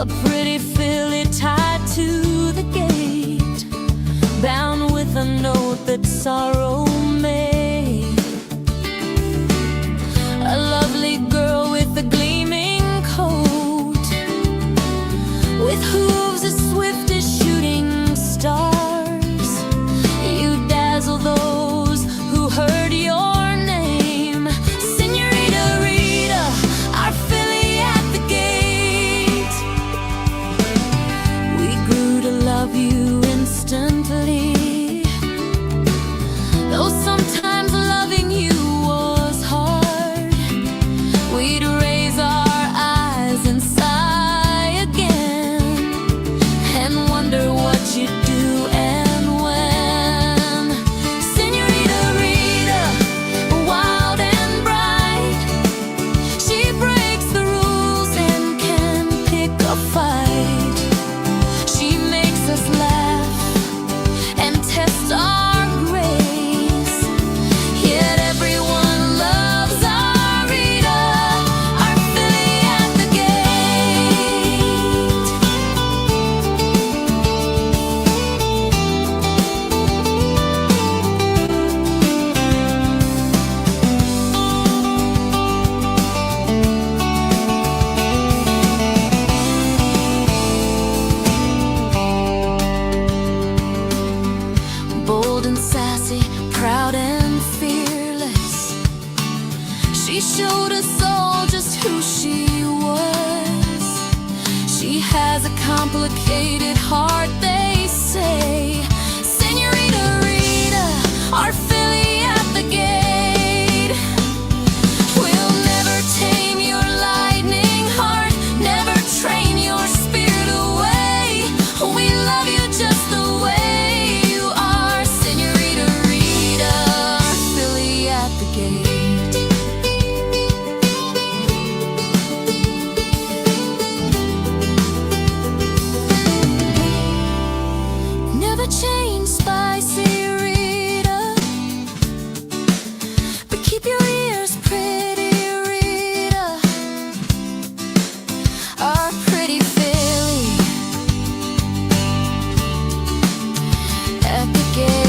A pretty filly tied to the gate, bound with a note that sorrow made. A lovely girl with a gleaming coat, with hooves as swift as shooting stars. You dazzle those who heard your name, Senorita Rita, our filly at the gate. We grew to love you instantly, though sometimes loving you was hard. We'd raise our eyes and sigh again, and wonder what you'd do and when. Senorita Rita, wild and bright, she breaks the rules and can pick a fight. She makes us laugh and test our grace, yet everyone loves our Rita, our filly at the gate. Bold and sassy, proud and fearless, she showed us all just who she was. She has a complicated heart, they say. Senorita Rita, our filly at the gate. We'll never tame your lightning heart, never train your spirit away. We love you just the way you are, Senorita Rita, our filly at the gate. Never change, spicy Rita, but keep your ears pretty, Rita, our pretty filly at the gate.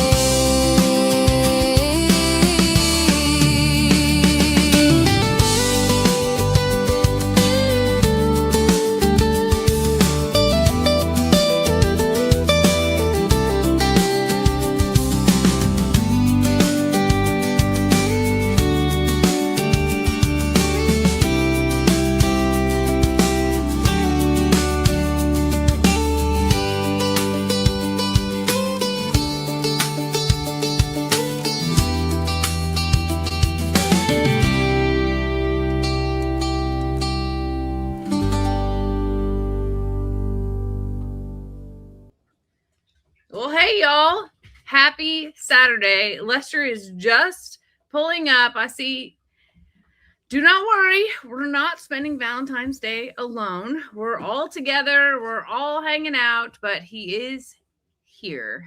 Well, hey, y'all. Happy Saturday. Lester is just pulling up. I see. Do not worry. We're not spending Valentine's Day alone. We're all together. We're all hanging out, but he is here.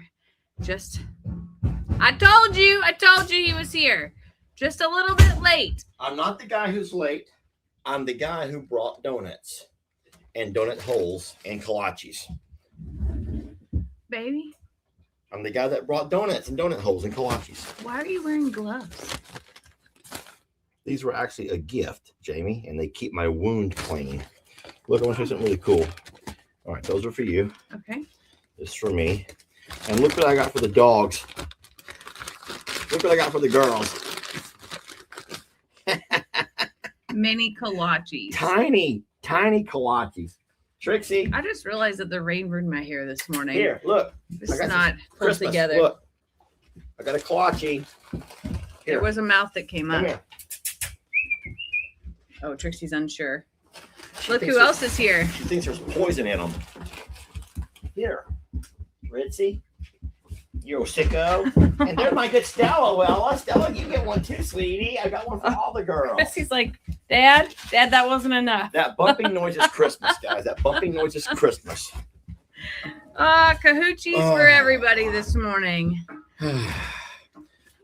I told you he was here. Just a little bit late. I'm not the guy who's late. I'm the guy who brought donuts and donut holes and kolaches. Baby, I'm the guy that brought donuts and donut holes and kolaches. why are you wearing gloves? These were actually a gift, Jamie, and they keep my wound clean. Look, I want to show you something really cool. All right, those are for you. Okay. This is for me. And look what I got for the dogs. Look what I got for the girls. Mini kolaches. Tiny kolaches. Trixie. I just realized that the rain ruined my hair this morning. Here, look. This I is got not some pulled Christmas. together. Look. I got a kolache. There was a mouth that came Come up. here. Oh, Trixie's unsure. She Look thinks who there's- else is here. She thinks there's poison in them. Here, Ritzy. You sicko. And there's my good Stella. Well, Stella, you get one too, sweetie. I got one for all the girls. Chrissy's like, Dad, that wasn't enough. That bumping noise is Christmas, guys. That bumping noise is Christmas. Cahoochies for everybody this morning.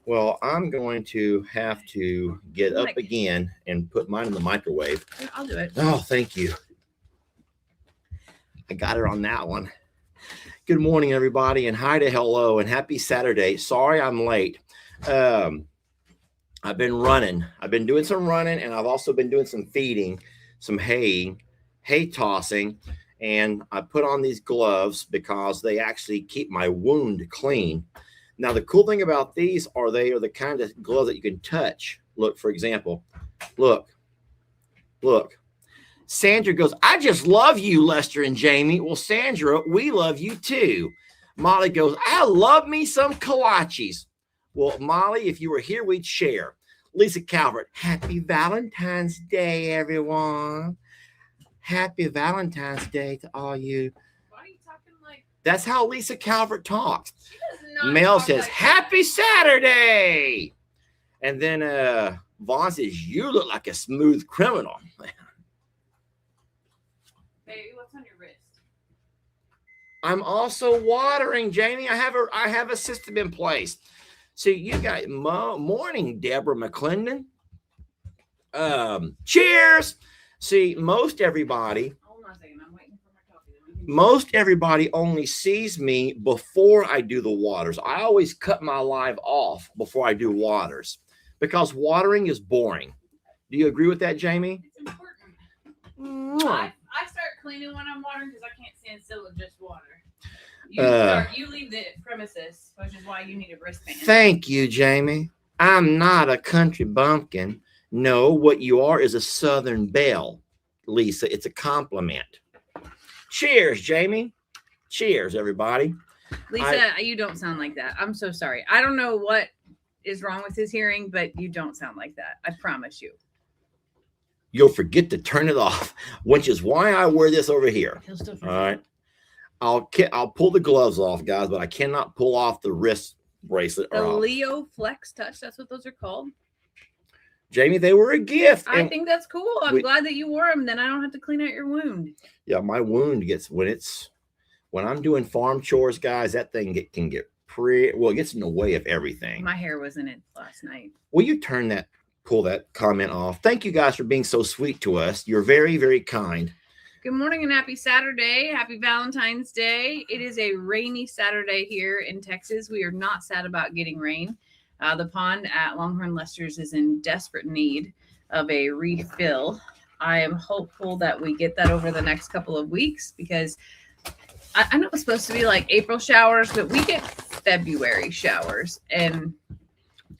Well, I'm going to have to get up again and put mine in the microwave. I'll do it. Oh, thank you. I got her on that one. Good morning, everybody, and hi to hello, and happy Saturday. Sorry I'm late. I've been running. I've been doing some running, and I've also been doing some feeding, some hay tossing, and I put on these gloves because they actually keep my wound clean. Now, the cool thing about these are they are the kind of gloves that you can touch. Look, for example, look. Sandra goes, I just love you, Lester and Jamie. Well, Sandra, we love you too. Molly goes, I love me some kolaches. Well, Molly, if you were here, we'd share. Lisa Calvert, happy Valentine's Day, everyone. Happy Valentine's Day to all you. Why are you talking like That's how Lisa Calvert talks. she does not Mel talk says, like happy Saturday. And then Vaughn says, you look like a smooth criminal. that. Baby, what's on your wrist? I'm also watering, Jamie. I have a system in place. See, you got morning, Deborah McClendon. Cheers. See, most everybody Hold on a second. I'm waiting for my coffee. most everybody only sees me before I do the waters. I always cut my live off before I do waters because watering is boring. Do you agree with that, Jamie? It's important. Mwah. I start cleaning when I'm watering because I can't stand still with just water. You leave the premises, which is why you need a wristband. Thank you, Jamie. I'm not a country bumpkin. No, what you are is a Southern belle, Lisa. It's a compliment. Cheers, Jamie. Cheers, everybody. Lisa, you don't sound like that. I'm so sorry. I don't know what is wrong with his hearing, but you don't sound like that. I promise you. You'll forget to turn it off, which is why I wear this over here. He'll still All right. I'll pull the gloves off, guys, but I cannot pull off the wrist bracelet. The Or Leo Flex Touch. That's what those are called. Jamie, they were a gift. I And think that's cool. I'm we- glad that you wore them. Then I don't have to clean out your wound. yeah, my wound gets when I'm doing farm chores, guys. That thing can get it gets in the way of everything. My hair was in it last night. Will you pull that comment off? Thank you guys for being so sweet to us. You're very, very kind. Good morning and happy Saturday. Happy Valentine's Day. It is a rainy Saturday here in Texas. We are not sad about getting rain. The pond at Longhorn Lester's is in desperate need of a refill. I am hopeful that we get that over the next couple of weeks because I know it's supposed to be like April showers, but we get February showers. And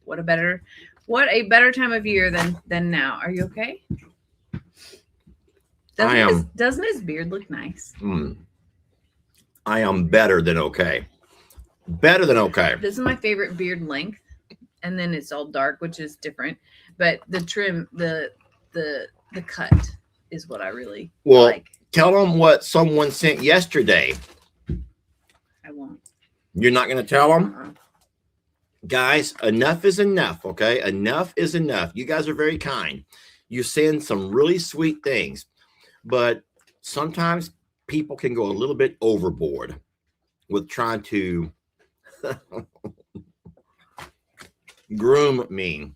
what a better time of year than now. Are you okay? I am. Doesn't his beard look nice? I am better than okay. Better than okay. This is my favorite beard length. And then it's all dark, which is different. But the trim, the cut is what I really like. Tell them what someone sent yesterday. I won't. You're not going to tell them? Uh-uh. Guys, enough is enough, okay? Enough is enough. You guys are very kind. You send some really sweet things. But sometimes people can go a little bit overboard with trying to groom me.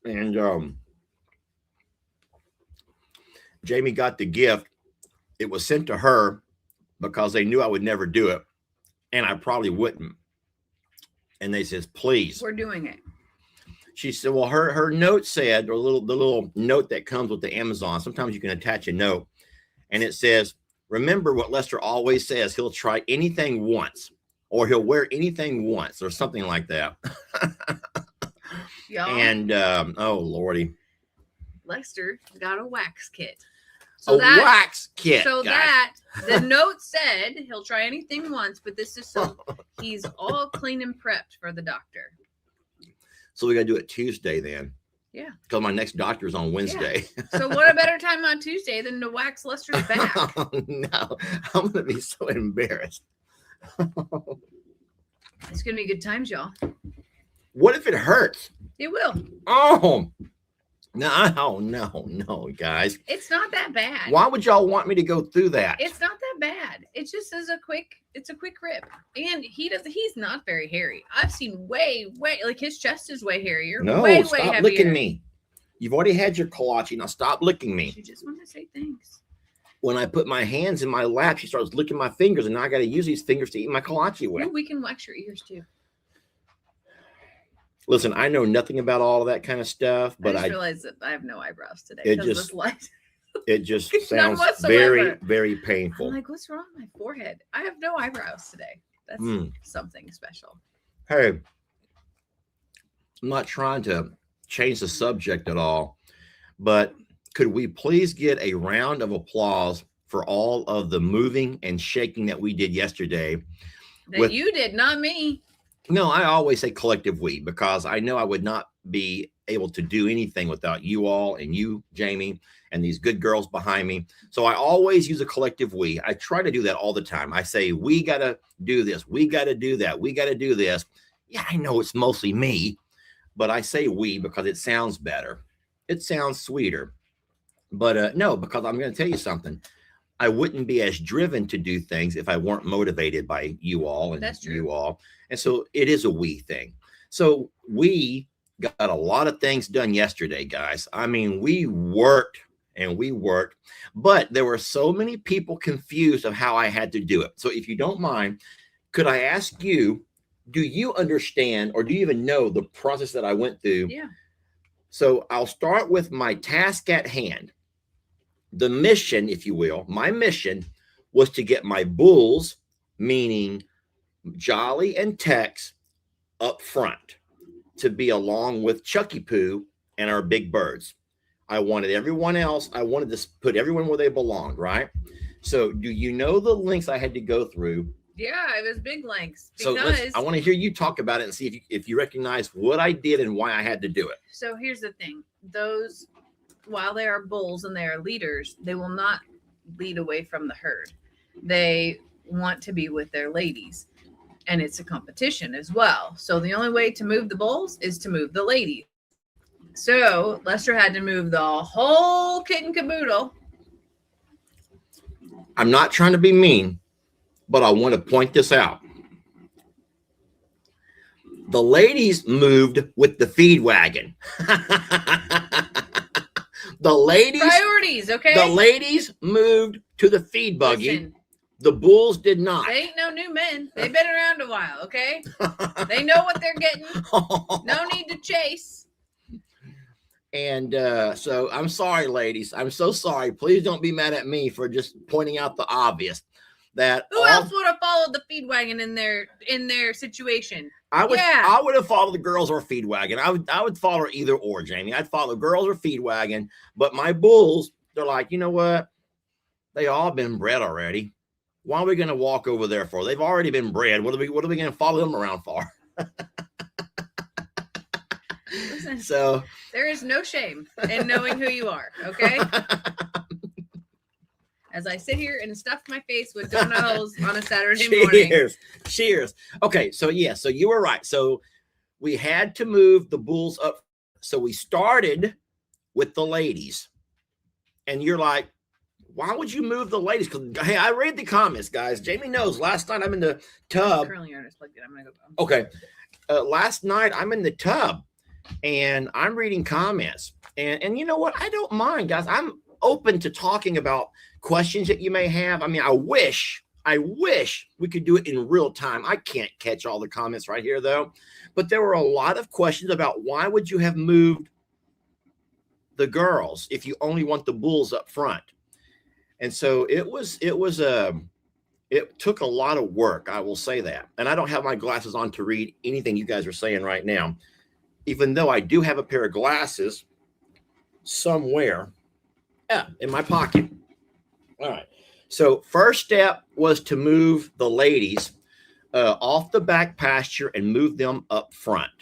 And Jamie got the gift. It was sent to her because they knew I would never do it. And I probably wouldn't. And they says, please. We're doing it. She said, well, her note said, or the little note that comes with the Amazon, sometimes you can attach a note, and it says, remember what Lester always says, he'll try anything once, or he'll wear anything once, or something like that. Y'all, And, oh, Lordy. Lester got a wax kit. Wax kit, So guys. that the note said he'll try anything once, but this is so he's all clean and prepped for the doctor. So we got to do it Tuesday then. Yeah. Because my next doctor is on Wednesday. So what a better time on Tuesday than to wax Lester's back? Oh, no, I'm going to be so embarrassed. It's gonna be good times, y'all. What if it hurts? It will. Oh, no, guys. It's not that bad. Why would y'all want me to go through that? It's not that bad. It just is a quick rip. And he's not very hairy. I've seen way, like his chest is way hairier. No, way stop heavier. licking me. You've already had your kolache. Now stop licking me. You just want to say thanks. when I put my hands in my lap, she starts licking my fingers, and now I got to use these fingers to eat my kolache with. Ooh, we can wax your ears too. Listen, I know nothing about all of that kind of stuff, but I just realized that I have no eyebrows today. It because of just- this light. it just None sounds whatsoever. very, very I'm painful. like, what's wrong with my forehead? I have no eyebrows today. That's something special. Hey, I'm not trying to change the subject at all, but could we please get a round of applause for all of the moving and shaking that we did yesterday? That you did, not me. No, I always say collective we, because I know I would not be able to do anything without you all and you, Jamie, and these good girls behind me. So I always use a collective we. I try to do that all the time. I say, we got to do this. We got to do that. We got to do this. Yeah, I know it's mostly me, but I say we because it sounds better. It sounds sweeter. But no, because I'm going to tell you something. I wouldn't be as driven to do things if I weren't motivated by you all and That's true. you all. And so it is a we thing. So we got a lot of things done yesterday, guys. I mean, we worked, but there were so many people confused of how I had to do it. So if you don't mind, could I ask you, do you understand or do you even know the process that I went through? Yeah. So I'll start with my task at hand. The mission, if you will, my mission was to get my bulls, meaning Jolly and Tex, up front to be along with Chucky Poo and our big birds. I wanted everyone else. I wanted to put everyone where they belonged, right? So do you know the links I had to go through? Yeah, it was big lengths. So I want to hear you talk about it and see if you recognize what I did and why I had to do it. So here's the thing. Those, while they are bulls and they are leaders, they will not lead away from the herd. They want to be with their ladies. And it's a competition as well. So the only way to move the bulls is to move the ladies. So Lester had to move the whole kit and caboodle. I'm not trying to be mean, but I want to point this out. The ladies moved with the feed wagon. The ladies Priorities, okay? The ladies moved to the feed buggy. Listen, The bulls did not. they ain't no new men. They've been around a while, okay? They know what they're getting. No need to chase. And so I'm sorry, ladies. I'm so sorry. Please don't be mad at me for just pointing out the obvious. That Who else would have followed the feed wagon in their situation? I would Yeah. I would have followed the girls or feed wagon. I would follow either or, Jamie. I'd follow girls or feed wagon. But my bulls, they're like, you know what? They all been bred already. Why are we going to walk over there for? They've already been bred. What are we going to follow them around for? Listen, So there is no shame in knowing who you are, okay? As I sit here and stuff my face with donut holes on a Saturday morning. Cheers. Okay, so yeah, so you were right. So we had to move the bulls up. So we started with the ladies. And you're like, why would you move the ladies? Because hey, I read the comments, guys. Jamie knows last night I'm in the tub. Curling iron is plugged in. I'm gonna go. Okay. Last night I'm in the tub and I'm reading comments. And you know what? I don't mind, guys. I'm open to talking about questions that you may have. I mean, I wish we could do it in real time. I can't catch all the comments right here though. But there were a lot of questions about why would you have moved the girls if you only want the bulls up front? And so it took a lot of work. I will say that. And I don't have my glasses on to read anything you guys are saying right now, even though I do have a pair of glasses somewhere in my pocket. All right. So first step was to move the ladies off the back pasture and move them up front.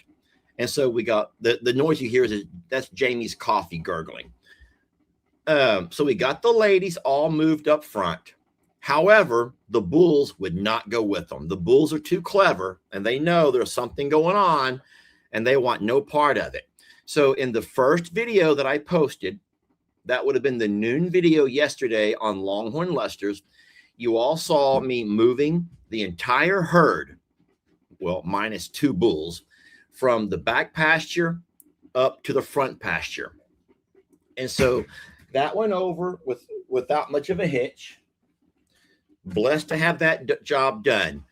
And so we got the noise you hear that's Jamie's coffee gurgling. So we got the ladies all moved up front. However, the bulls would not go with them. The bulls are too clever and they know there's something going on and they want no part of it. So in the first video that I posted, that would have been the noon video yesterday on Longhorn Lester's, you all saw me moving the entire herd, well, minus 2 bulls, from the back pasture up to the front pasture. And so That went over without much of a hitch. Blessed to have that job done.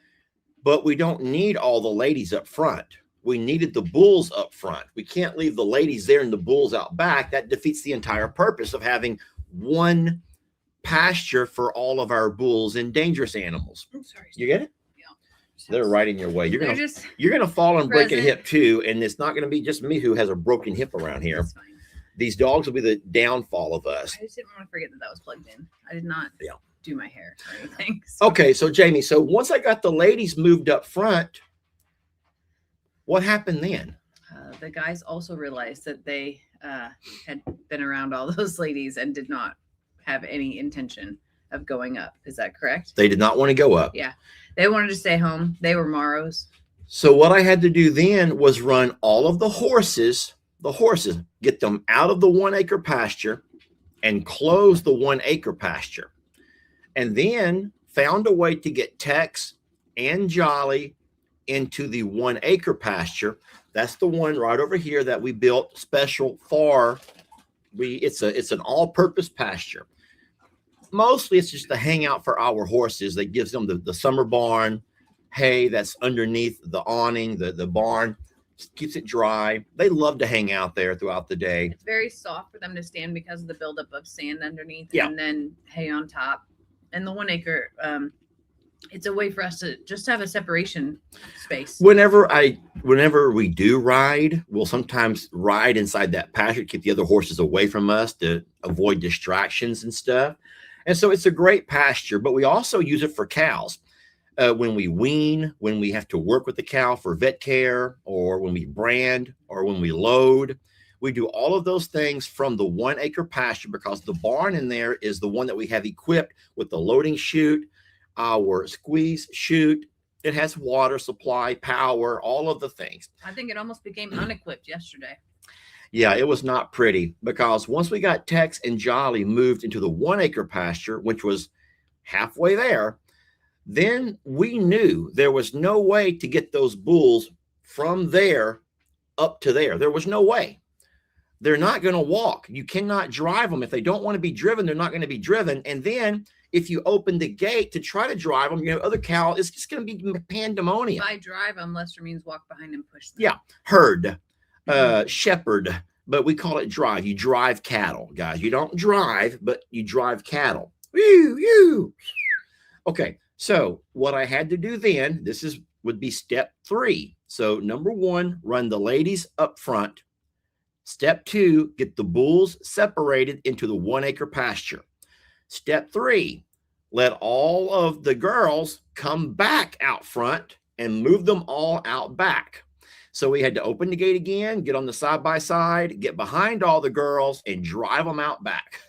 But we don't need all the ladies up front. We needed the bulls up front. We can't leave the ladies there and the bulls out back. That defeats the entire purpose of having one pasture for all of our bulls and dangerous animals. I'm sorry. You get it? Yeah. They're right in your way. They're just You're gonna fall and break a present. hip too, and it's not gonna be just me who has a broken hip around here. That's fine. These dogs will be the downfall of us. I just didn't want to forget that that was plugged in. I did not Yeah. do my hair or anything. So Okay, so Jamie, so once I got the ladies moved up front, what happened then? the guys also realized that they had been around all those ladies and did not have any intention of going up. Is that correct? They did not want to go up. Yeah. They wanted to stay home. They were Maros. So what I had to do then was run all of the horses, get them out of the 1 acre pasture and close the 1 acre pasture. And then found a way to get Tex and Jolly into the 1 acre pasture. That's the one right over here that we built special for. It's an all-purpose pasture. Mostly it's just a hangout for our horses that gives them the summer barn hay that's underneath the awning, the barn. Keeps it dry. They love to hang out there throughout the day. It's very soft for them to stand because of the buildup of sand underneath Yeah. and then hay on top. And the 1 acre, it's a way for us to just have a separation space. Whenever we do ride, we'll sometimes ride inside that pasture, keep the other horses away from us to avoid distractions and stuff. And so it's a great pasture, but we also use it for cows. When we wean, when we have to work with the cow for vet care, or when we brand, or when we load, we do all of those things from the 1 acre pasture because the barn in there is the one that we have equipped with the loading chute, our squeeze chute. It has water supply, power, all of the things. I think it almost became unequipped yesterday. Yeah, it was not pretty because once we got Tex and Jolly moved into the 1 acre pasture, which was halfway there, then we knew there was no way to get those bulls from there up to there. There was no way. They're not going to walk. You cannot drive them. If they don't want to be driven, they're not going to be driven. And then if you open the gate to try to drive them, you know, other cow, it's just going to be pandemonium. By drive them, Lester means walk behind and push them. Yeah. Herd, shepherd, but we call it drive. You drive cattle, guys. You don't drive, but you drive cattle. Woo. Okay. So what I had to do then, would be step 3. So number 1, run the ladies up front. Step 2, get the bulls separated into the 1 acre pasture. Step 3, let all of the girls come back out front and move them all out back. So we had to open the gate again, get on the side by side, get behind all the girls and drive them out back.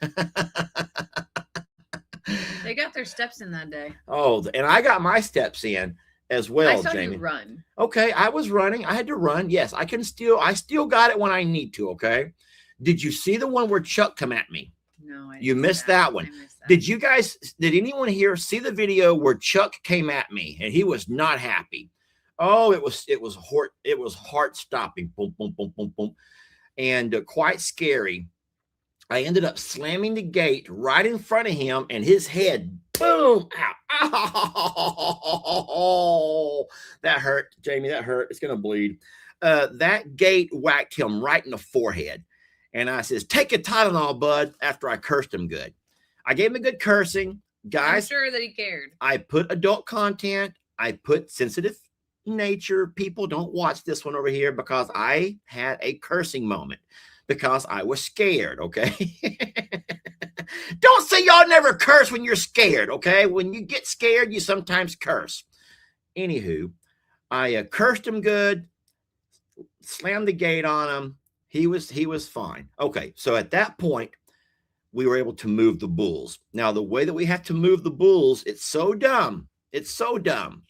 They got their steps in that day. Oh, and I got my steps in as well, I saw Jamie. you run. Okay, I was running. I had to run. Yes, I still got it when I need to, okay? Did you see the one where Chuck come at me? No, I You didn't see missed that one. I missed that. Did anyone here see the video where Chuck came at me and he was not happy? Oh, it was heart stopping. Boom, boom, boom, boom, boom. And quite scary. I ended up slamming the gate right in front of him and his head, boom, ow. That hurt, Jamie, that hurt. It's going to bleed. That gate whacked him right in the forehead. And I says, take a Tylenol, bud, after I cursed him good. I gave him a good cursing. Guys, I'm sure that he cared. I put adult content. I put sensitive nature. People don't watch this one over here because I had a cursing moment. Because I was scared, okay? Don't say y'all never curse when you're scared, okay? When you get scared, you sometimes curse. Anywho, I cursed him good, slammed the gate on him. He was fine. Okay, so at that point, we were able to move the bulls. Now, the way that we have to move the bulls, it's so dumb. It's so dumb.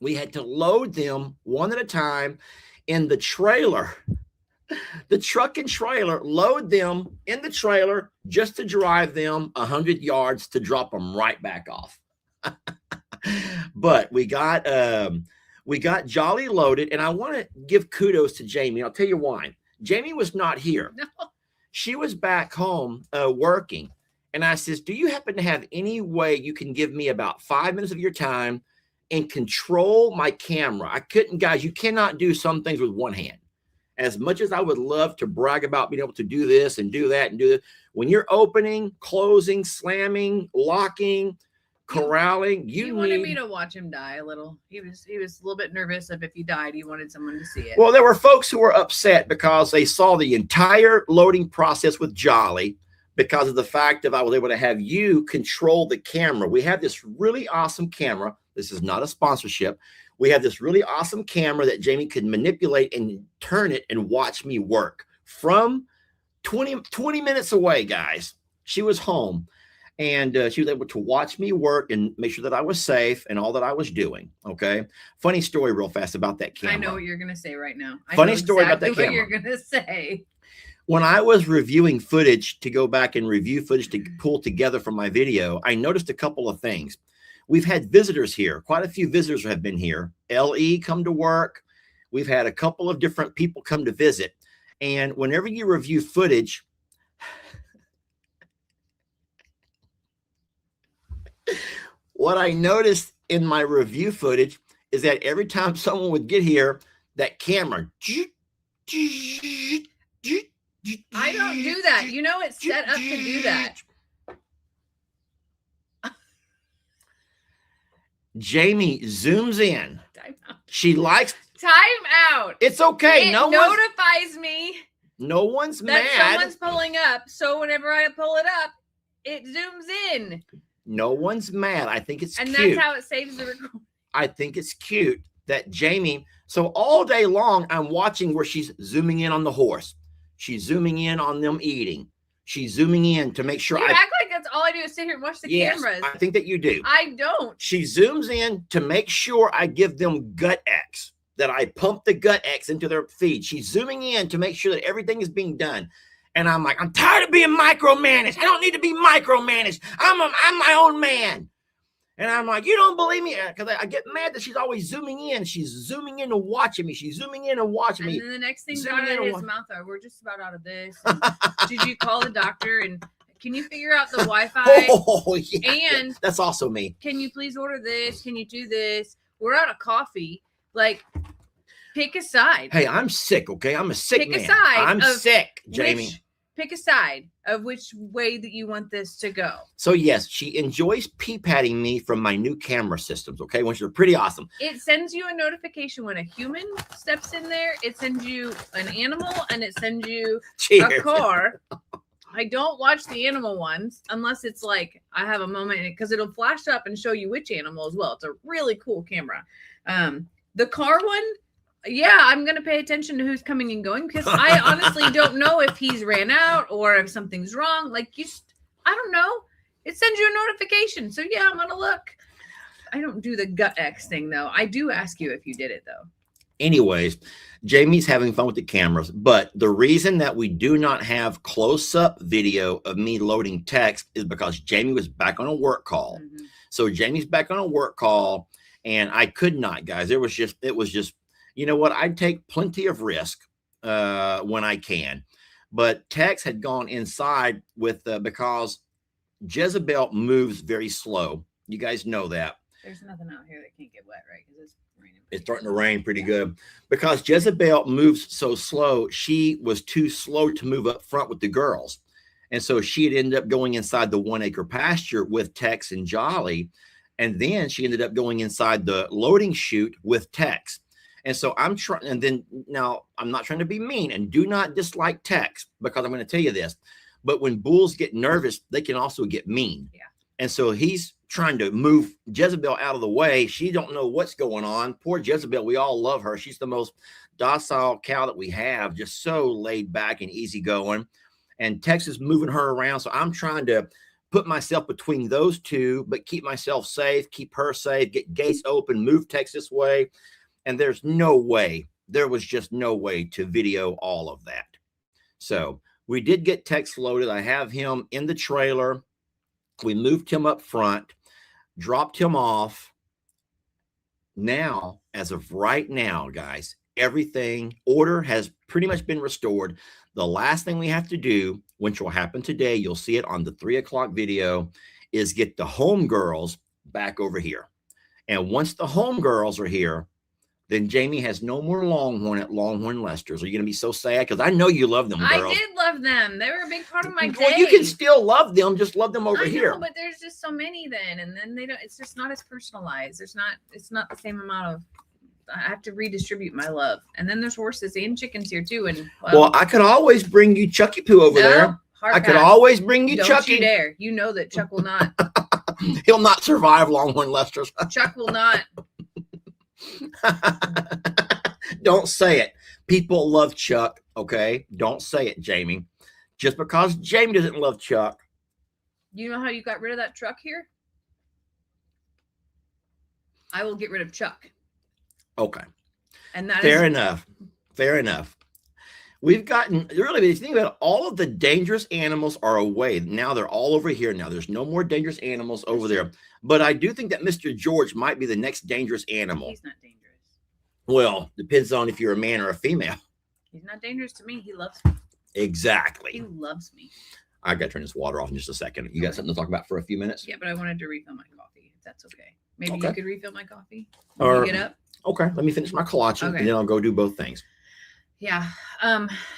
We had to load them one at a time in the trailer. The truck and trailer, load them in the trailer just to drive them 100 yards to drop them right back off. But we got Jolly loaded, and I want to give kudos to Jamie. I'll tell you why. Jamie was not here. No. She was back home working. And I says, do you happen to have any way you can give me about 5 minutes of your time and control my camera? I couldn't, guys, you cannot do some things with one hand. As much as I would love to brag about being able to do this and do that and do this, when you're opening, closing, slamming, locking, corralling, you wanted me to watch him die a little. He was a little bit nervous of if he died, he wanted someone to see it. Well, there were folks who were upset because they saw the entire loading process with Jolly because of the fact that I was able to have you control the camera. We have this really awesome camera. This is not a sponsorship. We have this really awesome camera that Jamie could manipulate and turn it and watch me work from 20 minutes away, guys. She was home. And she was able to watch me work and make sure that I was safe and all that I was doing. Okay. Funny story real fast about that camera. I know what you're going to say right now. Funny story about that camera. What camera. you're going to say. When I was reviewing footage to go back and review footage to pull together from my video, I noticed a couple of things. We've had visitors here. Quite a few visitors have been here. LE come to work. We've had a couple of different people come to visit. And whenever you review footage, what I noticed in my review footage is that every time someone would get here, that camera. I don't do that. You know, it's set up to do that. Jamie zooms in. Time out. She likes. Time out. It's okay. It No one notifies me No one's that mad. someone's pulling up. So whenever I pull it up, it zooms in. No one's mad. I think it's And cute. that's how it saves the recording. I think it's cute that Jamie. So all day long, I'm watching where she's zooming in on the horse. She's zooming in on them eating. She's zooming in to make sure You act like that's all I do is sit here and watch the cameras. I think that you do. I don't. She zooms in to make sure I give them gut X, that I pump the gut X into their feed. She's zooming in to make sure that everything is being done. And I'm like, I'm tired of being micromanaged. I don't need to be micromanaged. I'm my own man. And I'm like, you don't believe me? Because I get mad that she's always zooming in. She's zooming in and watching me. She's zooming in and watching me. And then the next thing Zooming got in out of and his mouth, we're just about out of this. And did you call the doctor? And can you figure out the Wi-Fi? Oh, yeah. And that's also me. Can you please order this? Can you do this? We're out of coffee. Like, pick a side. Hey, I'm sick, okay? I'm a sick Pick a man. side I'm of sick, Jamie. Pick a side of which way that you want this to go. So yes, she enjoys pee-patting me from my new camera systems, okay? Which are pretty awesome. It sends you a notification when a human steps in there. It sends you an animal, and it sends you Cheers. a car. I don't watch the animal ones unless it's like I have a moment because it'll flash up and show you which animal as well. It's a really cool camera. The car one, yeah, I'm going to pay attention to who's coming and going because I honestly don't know if he's ran out or if something's wrong. Like I don't know. It sends you a notification. So yeah, I'm going to look. I don't do the gut X thing though. I do ask you if you did it though. Anyways, Jamie's having fun with the cameras, but the reason that we do not have close-up video of me loading text is because Jamie was back on a work call. Mm-hmm. So Jamie's back on a work call, and I could not, guys. It was just, you know what? I take plenty of risk when I can, but Tex had gone inside with because Jezebel moves very slow. You guys know that. There's nothing out here that can't get wet, right? Because it's raining. It's starting to rain pretty good. Because Jezebel moves so slow, she was too slow to move up front with the girls. And so she had ended up going inside the 1 acre pasture with Tex and Jolly. And then she ended up going inside the loading chute with Tex. And so I'm trying, and then now I'm not trying to be mean and do not dislike Tex because I'm going to tell you this, but when bulls get nervous, they can also get mean. Yeah. And so he's trying to move Jezebel out of the way. She don't know what's going on. Poor Jezebel. We all love her. She's the most docile cow that we have, just so laid back and easygoing. And Tex is moving her around. So I'm trying to put myself between those two, but keep myself safe, keep her safe, get gates open, move Tex this way. And there's no way, there was just no way to video all of that. So we did get Tex loaded. I have him in the trailer. We moved him up front, dropped him off. Now, as of right now, guys, everything. Order has pretty much been restored. The last thing we have to do, which will happen today, you'll see it on the 3 o'clock video, is get the homegirls back over here. And once the homegirls are here, then Jamie has no more Longhorn at Longhorn Lester's. Are you going to be so sad? Because I know you love them, girls. I did love them. They were a big part of my day. Well, you can still love them. Just love them over I here. know, but there's just so many then, and then they don't. It's just not as personalized. It's not the same amount of. I have to redistribute my love, and then there's horses and chickens here too. And well, I could always bring you Chucky Poo over there. I could always bring you Don't Chucky. you dare! You know that Chuck will not. He'll not survive Longhorn Lester's. Chuck will not. Don't say it. People love Chuck. Okay, don't say it, Jamie. Just because Jamie doesn't love Chuck. You know how you got rid of that truck here? I will get rid of Chuck. Okay. And that Fair is enough. Fair enough. We've gotten really, if you think about it, all of the dangerous animals are away. Now they're all over here. Now there's no more dangerous animals over there. But I do think that Mr. George might be the next dangerous animal. He's not dangerous. Well, depends on if you're a man or a female. He's not dangerous to me. He loves me. He Exactly. loves me. I got to turn this water off in just a second. You got something to talk about for a few minutes? Yeah, but I wanted to refill my coffee. If that's okay. Maybe Okay. you could refill my coffee when Or- you get up. Okay, let me finish my kolache Okay. and then I'll go do both things. Yeah.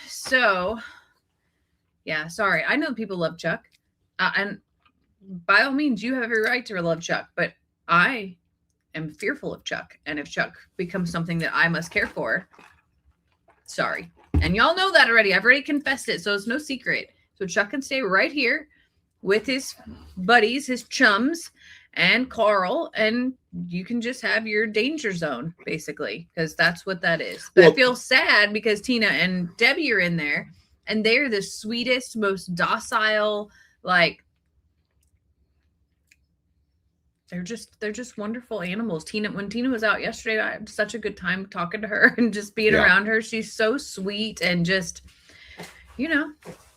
So, yeah. Sorry. I know people love Chuck, and by all means, you have every right to love Chuck. But I am fearful of Chuck, and if Chuck becomes something that I must care for, sorry. And y'all know that already. I've already confessed it, so it's no secret. So Chuck can stay right here with his buddies, his chums, and Carl, and you can just have your danger zone, basically, because that's what that is. But Well- I feel sad because Tina and Debbie are in there, and they're the sweetest, most docile, like they're just wonderful animals. When Tina was out yesterday, I had such a good time talking to her and just being Yeah. around her. She's so sweet and just,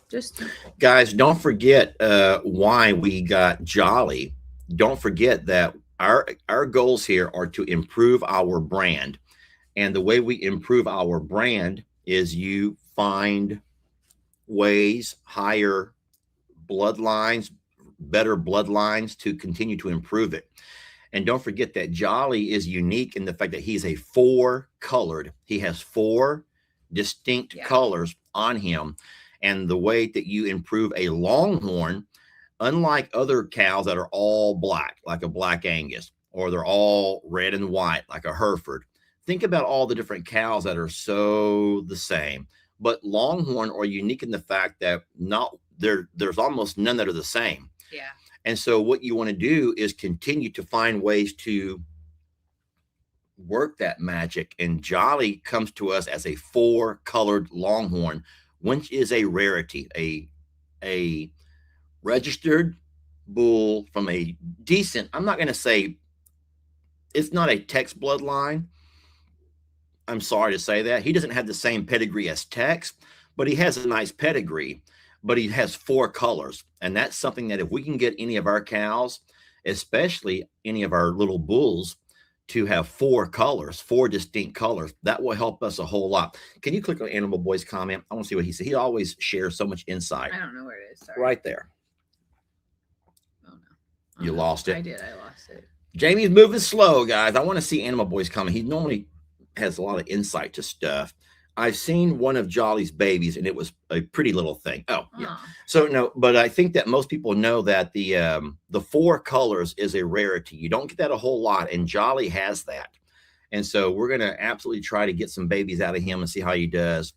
just Guys, don't forget why we got Jolly. Don't forget that our goals here are to improve our brand. And the way we improve our brand is you find ways, higher bloodlines, better bloodlines to continue to improve it. And don't forget that Jolly is unique in the fact that he's a 4-colored. He has 4 distinct colors on him. And the way that you improve a Longhorn, unlike other cows that are all black, like a Black Angus, or they're all red and white, like a Hereford. Think about all the different cows that are so the same. But Longhorn are unique in the fact that there's almost none that are the same. yeah. And so what you want to do is continue to find ways to work that magic. And Jolly comes to us as a 4-colored Longhorn, which is a rarity, a registered bull from a decent, I'm not going to say it's not a Tex bloodline. I'm sorry to say that. He doesn't have the same pedigree as Tex, but he has a nice pedigree, but he has 4 colors. And that's something that if we can get any of our cows, especially any of our little bulls, to have 4 colors, 4 distinct colors, that will help us a whole lot. Can you click on Animal Boy's comment? I want to see what he said. He always shares so much insight. I don't know where it is. Sorry. Right there. Oh no. You no. lost it. I did. I lost it. Jamie's moving slow, guys. I want to see Animal Boy's comment. He normally has a lot of insight to stuff. I've seen one of Jolly's babies, and it was a pretty little thing. Oh, yeah. Oh. So no, but I think that most people know that the 4 colors is a rarity. You don't get that a whole lot, and Jolly has that. And so we're gonna absolutely try to get some babies out of him and see how he does.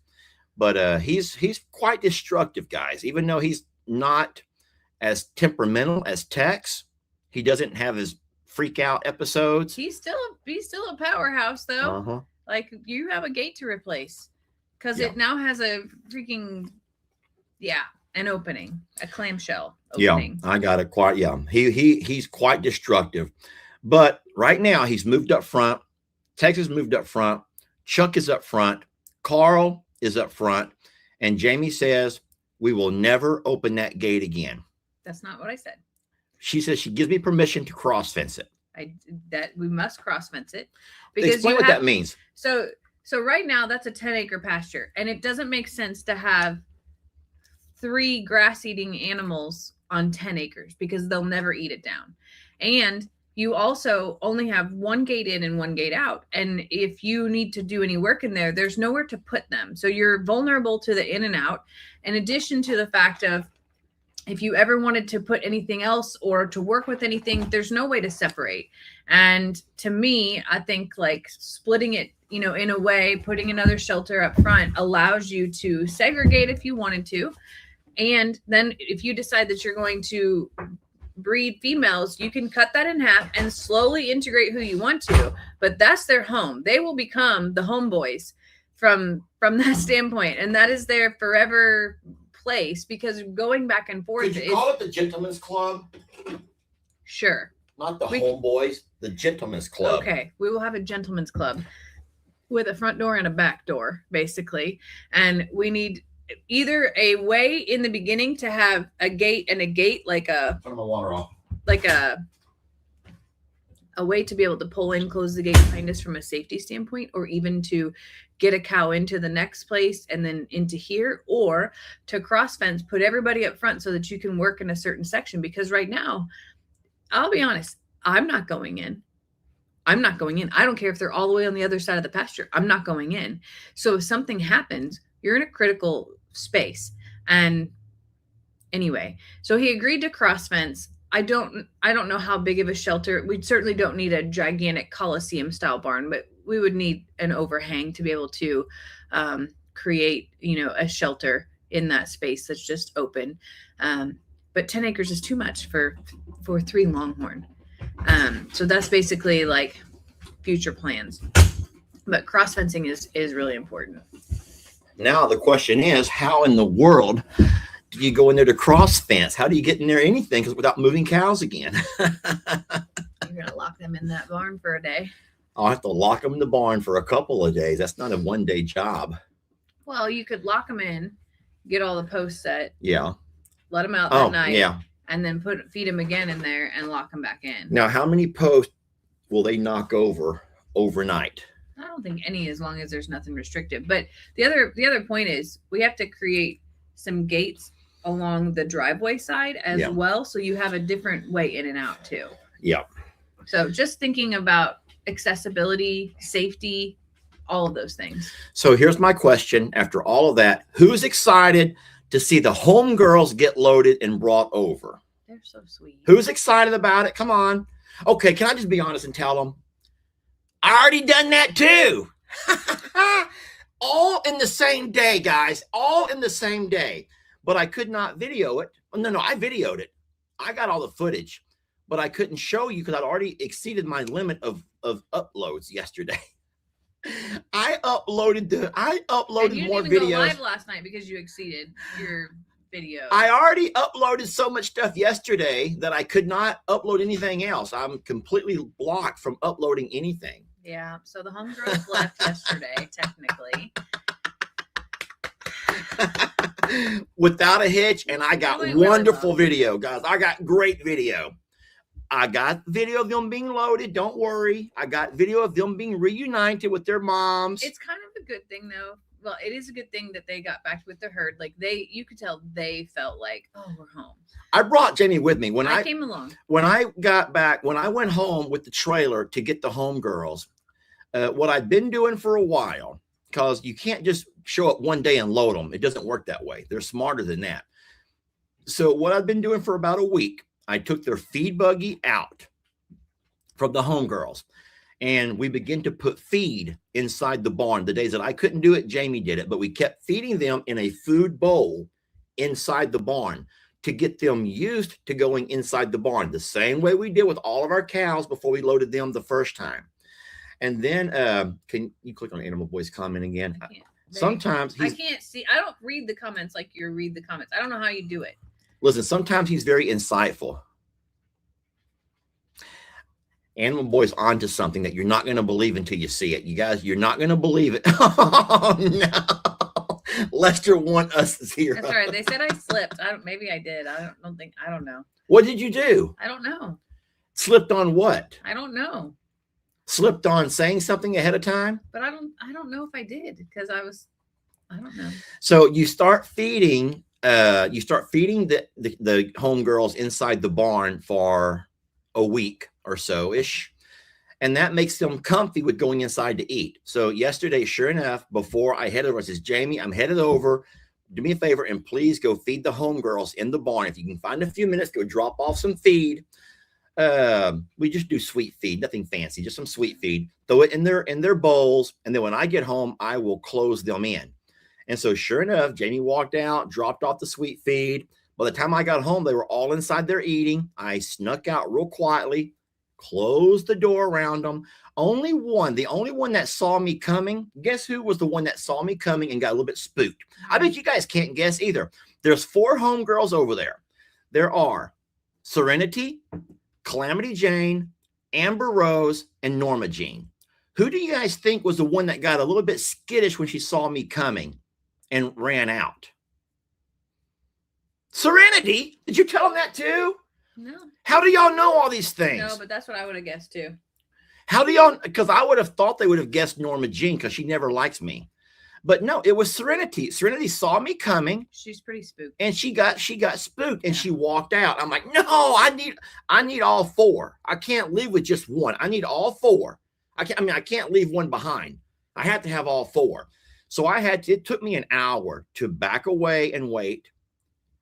But he's quite destructive, guys. Even though he's not as temperamental as Tex, he doesn't have his freak out episodes. He's still a powerhouse though. Uh-huh. Like you have a gate to replace because Yeah. it now has a freaking an opening, a clamshell Yeah, opening. I got it quite. Yeah, he's quite destructive. But right now he's moved up front. Texas moved up front. Chuck is up front. Carl is up front. And Jamie says, we will never open that gate again. That's not what I said. She says she gives me permission to cross fence it. That we must cross fence it because Explain you what have, that means. So So right now that's a 10-acre pasture, and it doesn't make sense to have 3 grass-eating animals on 10 acres because they'll never eat it down. And you also only have 1 gate in and 1 gate out. And if you need to do any work in there, there's nowhere to put them. So you're vulnerable to the in and out. In addition to the fact of if you ever wanted to put anything else or to work with anything, there's no way to separate. And to me, I think like splitting it, in a way, putting another shelter up front allows you to segregate if you wanted to. And then if you decide that you're going to breed females, you can cut that in half and slowly integrate who you want to, but that's their home. They will become the homeboys from that standpoint. And that is their forever place, because going back and forth. Could you call it the Gentleman's Club? Sure. Not the homeboys, the Gentleman's Club. Okay. We will have a gentleman's club with a front door and a back door, basically. And we need either a way in the beginning to have a gate and a gate, like a Turn my water off. Like a way to be able to pull in, close the gate behind us from a safety standpoint, or even to get a cow into the next place and then into here, or to cross fence, put everybody up front so that you can work in a certain section. Because right now, I'll be honest, I'm not going in. I don't care if they're all the way on the other side of the pasture. I'm not going in. So if something happens, you're in a critical space. And anyway, so he agreed to cross fence. I don't know how big of a shelter. We certainly don't need a gigantic Coliseum style barn, but we would need an overhang to be able to create, a shelter in that space that's just open. But 10 acres is too much for 3 Longhorn. So that's basically like future plans. But cross fencing is really important. Now the question is, how in the world do you go in there to cross fence? How do you get in there anything? Because without moving cows again. You're going to lock them in that barn for a day. I'll have to lock them in the barn for a couple of days. That's not a one-day job. Well, you could lock them in, get all the posts set. Yeah. Let them out that night. Yeah. And then feed them again in there and lock them back in. Now, how many posts will they knock over overnight? I don't think any, as long as there's nothing restrictive. But the other point is we have to create some gates along the driveway side as well, so you have a different way in and out too. Yeah. So just thinking about accessibility, safety, all of those things. So here's my question. After all of that, who's excited to see the homegirls get loaded and brought over? They're so sweet. Who's excited about it? Come on. Okay, can I just be honest and tell them? I already done that too. All in the same day, guys. All in the same day. But I could not video it. No, I videoed it. I got all the footage. But I couldn't show you because I'd already exceeded my limit of uploads yesterday. I uploaded more videos. videos. Go live last night because you exceeded your video. I already uploaded so much stuff yesterday that I could not upload anything else. I'm completely blocked from uploading anything. Yeah, so the homegirls left yesterday, technically. Without a hitch, and I got wonderful video, guys. I got great video. I got video of them being loaded. Don't worry. I got video of them being reunited with their moms. It's kind of a good thing, though. Well, it is a good thing that they got back with the herd. Like you could tell they felt like, oh, we're home. I brought Jamie with me when I came along. When I got back, when I went home with the trailer to get the homegirls, what I'd been doing for a while, because you can't just show up one day and load them. It doesn't work that way. They're smarter than that. So what I've been doing for about a week, I took their feed buggy out from the homegirls, and we began to put feed inside the barn. The days that I couldn't do it, Jamie did it, but we kept feeding them in a food bowl inside the barn to get them used to going inside the barn, the same way we did with all of our cows before we loaded them the first time. And then, can you click on Animal Boy's comment again? Sometimes I can't see. I don't read the comments like you read the comments. I don't know how you do it. Listen, sometimes he's very insightful. Animal Boy's onto something that you're not going to believe until you see it. You guys, you're not going to believe it. Oh, no. Lester want us to see her. That's right. They said I slipped. Maybe I did. I don't know. What did you do? I don't know. Slipped on what? I don't know. Slipped on saying something ahead of time. But I don't know if I did because I don't know. So you start feeding the homegirls inside the barn for a week or so ish. And that makes them comfy with going inside to eat. So yesterday, sure enough, before I headed over, I says, Jamie, I'm headed over. Do me a favor and please go feed the homegirls in the barn. If you can find a few minutes, go drop off some feed. We just do sweet feed, nothing fancy, just some sweet feed. Throw it in their bowls. And then when I get home, I will close them in. And so sure enough, Jamie walked out, dropped off the sweet feed. By the time I got home, they were all inside there eating. I snuck out real quietly, closed the door around them. The only one that saw me coming, guess who was the one that saw me coming and got a little bit spooked? I bet you guys can't guess either. There's 4 homegirls over there. There are Serenity, Calamity Jane, Amber Rose, and Norma Jean. Who do you guys think was the one that got a little bit skittish when she saw me coming and ran out? Serenity? Did you tell them that too? No. How do y'all know all these things? No, but that's what I would have guessed too. How do y'all? Because I would have thought they would have guessed Norma Jean because she never likes me. But no, it was Serenity. Serenity saw me coming. She's pretty spooked. And she got spooked and she walked out. I'm like, no, I need all 4. I can't live with just one. I need all 4. I can't leave one behind. I have to have all 4. So it took me an hour to back away and wait.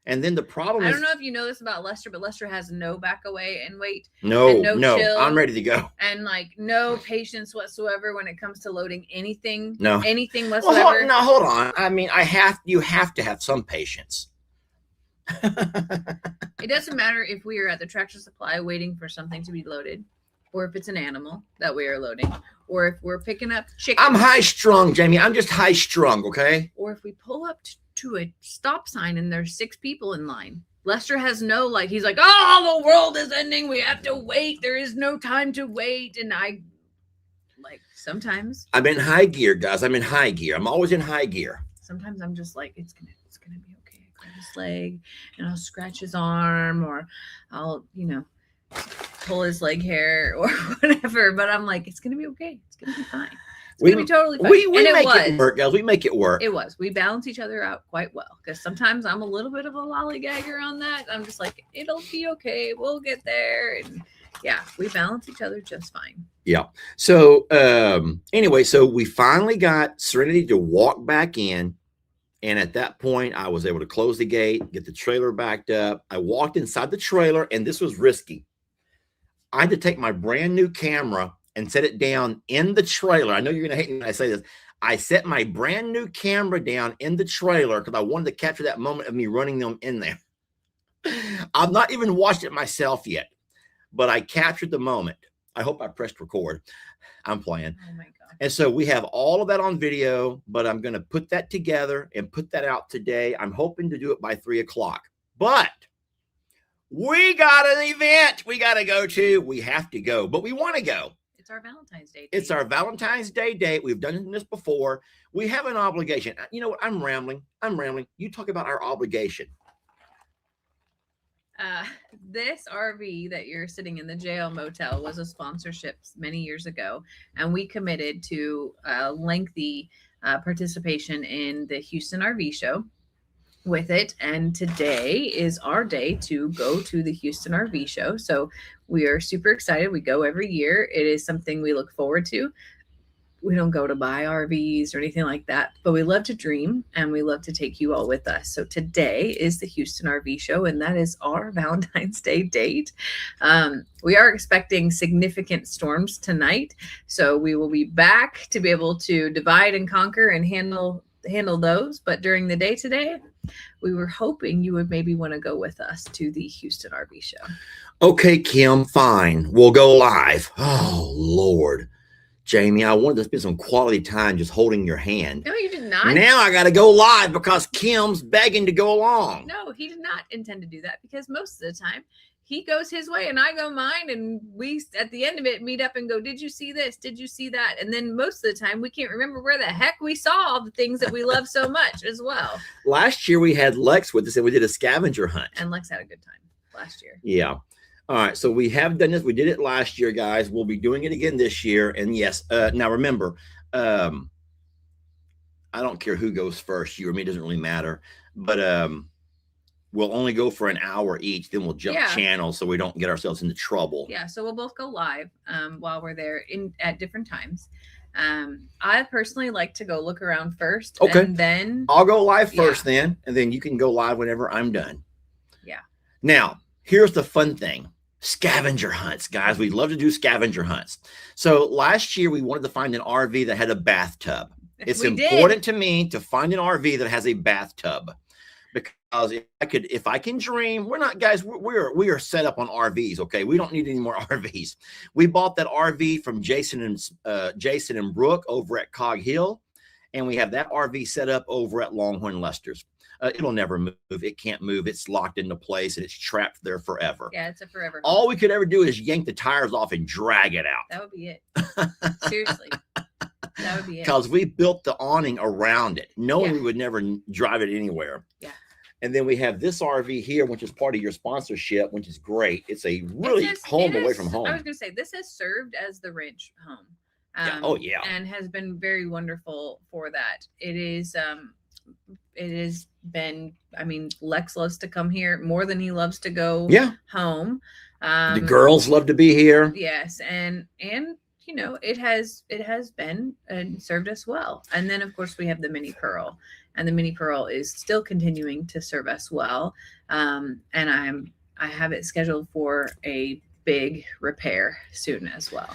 And then the problem is, I don't know if you know this about Lester, but Lester has no back away and wait. No, chill, I'm ready to go. And like no patience whatsoever when it comes to loading anything. No. Anything Well, whatsoever. hold on. I mean, you have to have some patience. It doesn't matter if we are at the Tractor Supply waiting for something to be loaded, or if it's an animal that we are loading, or if we're picking up chicken. I'm high strung, Jamie. I'm just high strung, okay? Or if we pull up to a stop sign and there's 6 people in line. Lester has no, he's like, oh, the world is ending. We have to wait. There is no time to wait. And sometimes. I'm in high gear, guys. I'm in high gear. I'm always in high gear. Sometimes I'm just like, it's gonna be okay. I grab his leg and I'll scratch his arm, or I'll, pull his leg hair or whatever. But I'm like, it's gonna be okay. It's gonna be fine. It's gonna be totally fine. We make it work, guys. We make it work. It was. We balance each other out quite well, because sometimes I'm a little bit of a lollygagger on that. I'm just like, it'll be okay. We'll get there. And yeah, we balance each other just fine. Yeah. So anyway, so we finally got Serenity to walk back in. And at that point, I was able to close the gate, get the trailer backed up. I walked inside the trailer, and this was risky. I had to take my brand new camera and set it down in the trailer. I know you're going to hate me when I say this. I set my brand new camera down in the trailer because I wanted to capture that moment of me running them in there. I've not even watched it myself yet, but I captured the moment. I hope I pressed record. I'm playing. Oh my God. And so we have all of that on video, but I'm going to put that together and put that out today. I'm hoping to do it by 3:00. But we got an event we got to go to. We have to go, but we want to go. It's our Valentine's Day date. It's our Valentine's Day date. We've done this before. We have an obligation. You know what? I'm rambling. You talk about our obligation. This RV that you're sitting in, the JL Motel, was a sponsorship many years ago, and we committed to lengthy participation in the Houston RV show with it. And today is our day to go to the Houston RV show. So we are super excited. We go every year. It is something we look forward to. We don't go to buy RVs or anything like that, but we love to dream and we love to take you all with us. So today is the Houston RV show, and that is our Valentine's Day date. We are expecting significant storms tonight, so we will be back to be able to divide and conquer and handle those. But during the day today, we were hoping you would maybe want to go with us to the Houston RV show. Okay, Kim, fine. We'll go live. Oh, Lord. Jamie, I wanted to spend some quality time just holding your hand. No, you did not. Now I got to go live because Kim's begging to go along. No, he did not intend to do that, because most of the time he goes his way and I go mine, and we at the end of it meet up and go, did you see this? Did you see that? And then most of the time we can't remember where the heck we saw all the things that we love so much as well. Last year we had Lex with us and we did a scavenger hunt. And Lex had a good time last year. Yeah. All right, so we have done this. We did it last year, guys. We'll be doing it again this year. And yes, now remember, I don't care who goes first. You or me, doesn't really matter. But we'll only go for an hour each. Then we'll jump channels so we don't get ourselves into trouble. Yeah, so we'll both go live while we're there at different times. I personally like to go look around first. Okay. And then I'll go live first then, and then you can go live whenever I'm done. Yeah. Now, here's the fun thing. Scavenger hunts, guys. We love to do scavenger hunts. So last year we wanted to find an RV that had a bathtub. It's important to me to find an RV that has a bathtub, because if I can dream, we're not, guys, we are set up on RVs. Okay. We don't need any more RVs. We bought that RV from Jason and Brooke over at Cog Hill. And we have that RV set up over at Longhorn Lester's. It'll never move. It can't move. It's locked into place and it's trapped there forever. Yeah, it's a forever. All we could ever do is yank the tires off and drag it out. That would be it. Seriously. That would be it. Because we built the awning around it, knowing we would never drive it anywhere. Yeah. And then we have this RV here, which is part of your sponsorship, which is great. It's a really home away from home. I was going to say, this has served as the Ridge home. And has been very wonderful for that. It has been, I mean, Lex loves to come here more than he loves to go home. The girls love to be here. Yes. And you know, it has been and served us well. And then of course we have the Mini Pearl, and the Mini Pearl is still continuing to serve us well. And I have it scheduled for a big repair soon as well.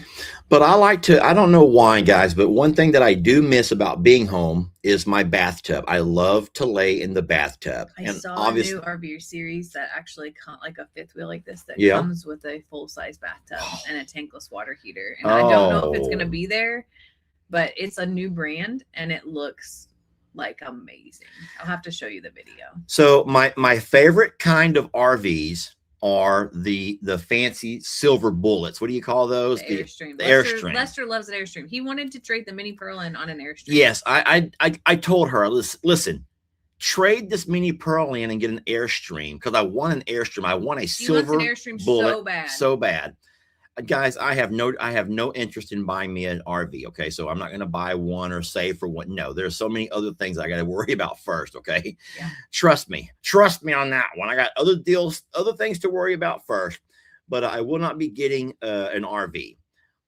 But I don't know why, guys, but one thing that I do miss about being home is my bathtub. I love to lay in the bathtub. I saw a new RV series that actually like a fifth wheel like this that comes with a full-size bathtub and a tankless water heater. And I don't know if it's going to be there, but it's a new brand and it looks like amazing. I'll have to show you the video. So my favorite kind of RVs are the fancy silver bullets. What do you call those? The Airstream. The Airstream. Lester loves an Airstream. He wanted to trade the Mini Pearl in on an Airstream. Yes, I told her, listen, trade this Mini Pearl in and get an Airstream, because I want an Airstream. I want a silver bullet so bad. Guys, I have no interest in buying me an RV. Okay, so I'm not going to buy one or save for one. No, there's so many other things I got to worry about first. Okay, trust me on that one. I got other things to worry about first. But I will not be getting an RV.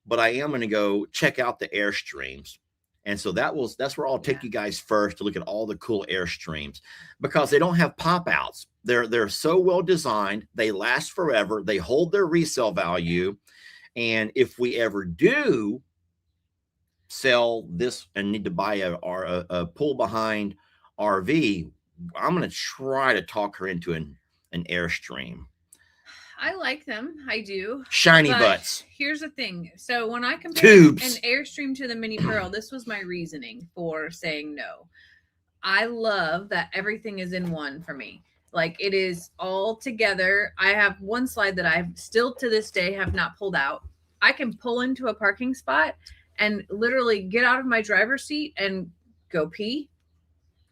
But I am going to go check out the Airstreams. And so that's where I'll take you guys first to look at all the cool Airstreams, because they don't have pop outs. They're so well designed. They last forever. They hold their resale value. And if we ever do sell this and need to buy a pull behind RV, I'm going to try to talk her into an Airstream. I like them. I do. Shiny butts. Here's the thing. So when I compared an Airstream to the Mini Pearl, this was my reasoning for saying no. I love that everything is in one for me. Like, it is all together. I have one slide that I still to this day have not pulled out. I can pull into a parking spot and literally get out of my driver's seat and go pee.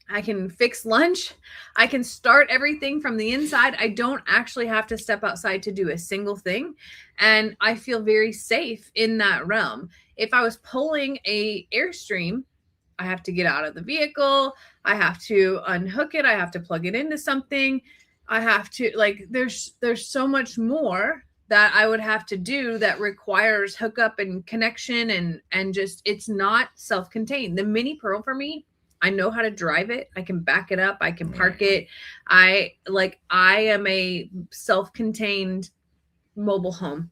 I can fix lunch. I can start everything from the inside. I don't actually have to step outside to do a single thing. And I feel very safe in that realm. If I was pulling a Airstream, I have to get out of the vehicle. I have to unhook it. I have to plug it into something. I have to, like, there's so much more that I would have to do that requires hookup and connection and just, it's not self-contained. The Mini Pearl for me, I know how to drive it. I can back it up. I can park it. I am a self-contained mobile home,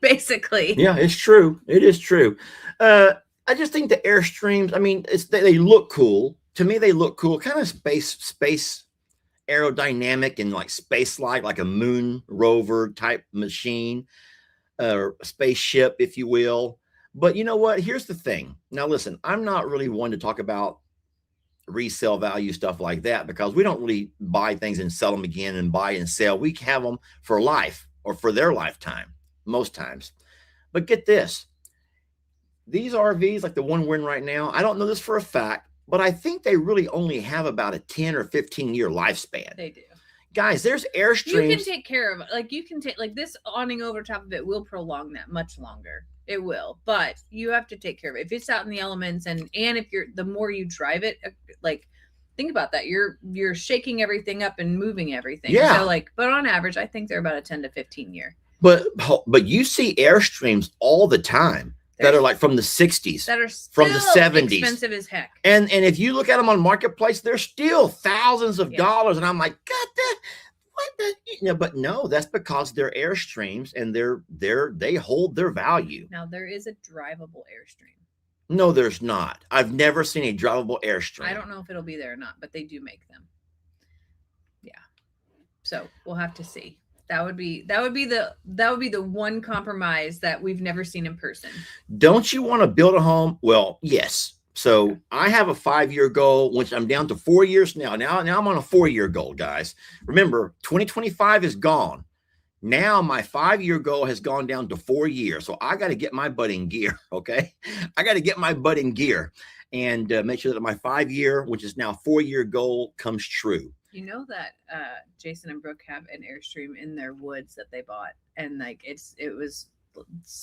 basically. Yeah, it's true. It is true. I just think the Airstreams, I mean, they look cool. To me, they look cool. Kind of space aerodynamic and like space-like, like a moon rover type machine, or spaceship, if you will. But you know what? Here's the thing. Now, listen, I'm not really one to talk about resale value stuff like that, because we don't really buy things and sell them again and buy and sell. We have them for life or for their lifetime most times. But get this. These RVs, like the one we're in right now, I don't know this for a fact, but I think they really only have about a 10 or 15 year lifespan. They do. Guys, there's You Airstreams. can take care of it. Like you can take like this awning over top of it will prolong that much longer. It will, but you have to take care of it. If it's out in the elements and if you're the more you drive it, like think about that. You're shaking everything up and moving everything. Yeah. So like, but on average, I think they're about a 10 to 15 year. But you see Airstreams all the time that are like from the 60s, That are from the still 70s. expensive as heck. And if you look at them on Marketplace, they're still thousands of dollars. And I'm like, God, what the, you know, but no, that's because they're Airstreams and they hold their value. Now there is a drivable Airstream. No, there's not. I've never seen a drivable Airstream. I don't know if it'll be there or not, but they do make them. Yeah. So we'll have to see. That would be the one compromise that we've never seen in person. Don't you want to build a home? Well, yes. So I have a 5-year goal, which I'm down to 4 years now. Now I'm on a 4-year goal, guys. Remember, 2025 is gone. Now my 5-year goal has gone down to 4 years. So I got to get my butt in gear. Okay. I got to get my butt in gear and make sure that my 5-year, which is now 4-year goal, comes true. You know that Jason and Brooke have an Airstream in their woods that they bought, and like it was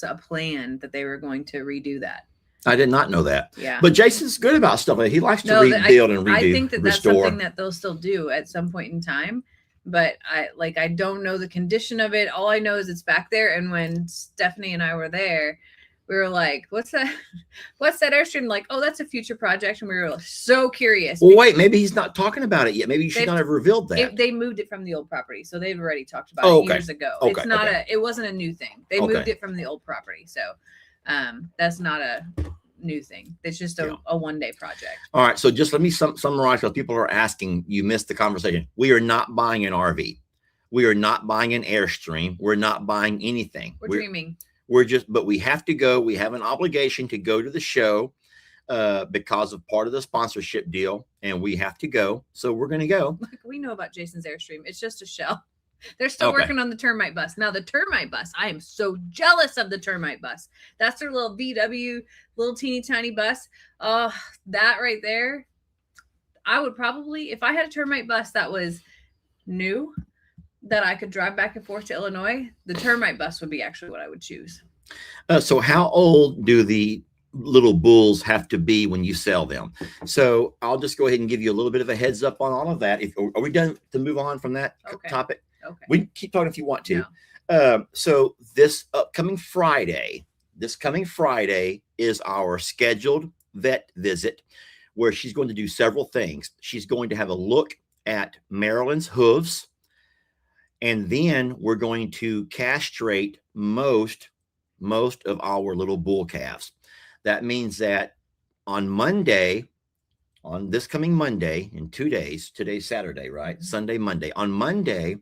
a plan that they were going to redo that. I did not know that. Yeah, but Jason's good about stuff like that. He likes to rebuild and redo. I think that restore. That's something that they'll still do at some point in time. But I don't know the condition of it. All I know is it's back there. And when Stephanie and I were there, we were like, what's that Airstream? Like, oh, that's a future project. And we were so curious. Well, wait, maybe he's not talking about it yet. Maybe you should not have revealed that. They moved it from the old property. So they've already talked about it years ago. Okay, it's not it wasn't a new thing. They moved it from the old property. So that's not a new thing. It's just a one-day project. All right. So just let me summarize, because people are asking, you missed the conversation. We are not buying an RV. We are not buying an Airstream. We're not buying anything. We're dreaming. But we have to go. We have an obligation to go to the show because of part of the sponsorship deal, and we have to go. So we're going to go. Look, we know about Jason's Airstream. It's just a shell. They're still working on the termite bus. Now the termite bus, I am so jealous of the termite bus. That's their little VW, little teeny tiny bus. Oh, that right there. I would probably, if I had a termite bus that was new, that I could drive back and forth to Illinois, the termite bus would be actually what I would choose. So how old do the little bulls have to be when you sell them? So I'll just go ahead and give you a little bit of a heads up on all of that. Are we done to move on from that topic? Okay. We can keep talking if you want to. No. So this coming Friday is our scheduled vet visit, where she's going to do several things. She's going to have a look at Marilyn's hooves. And then we're going to castrate most of our little bull calves. That means that on this coming Monday, in 2 days, today's Saturday, right? Sunday, Monday. On Monday,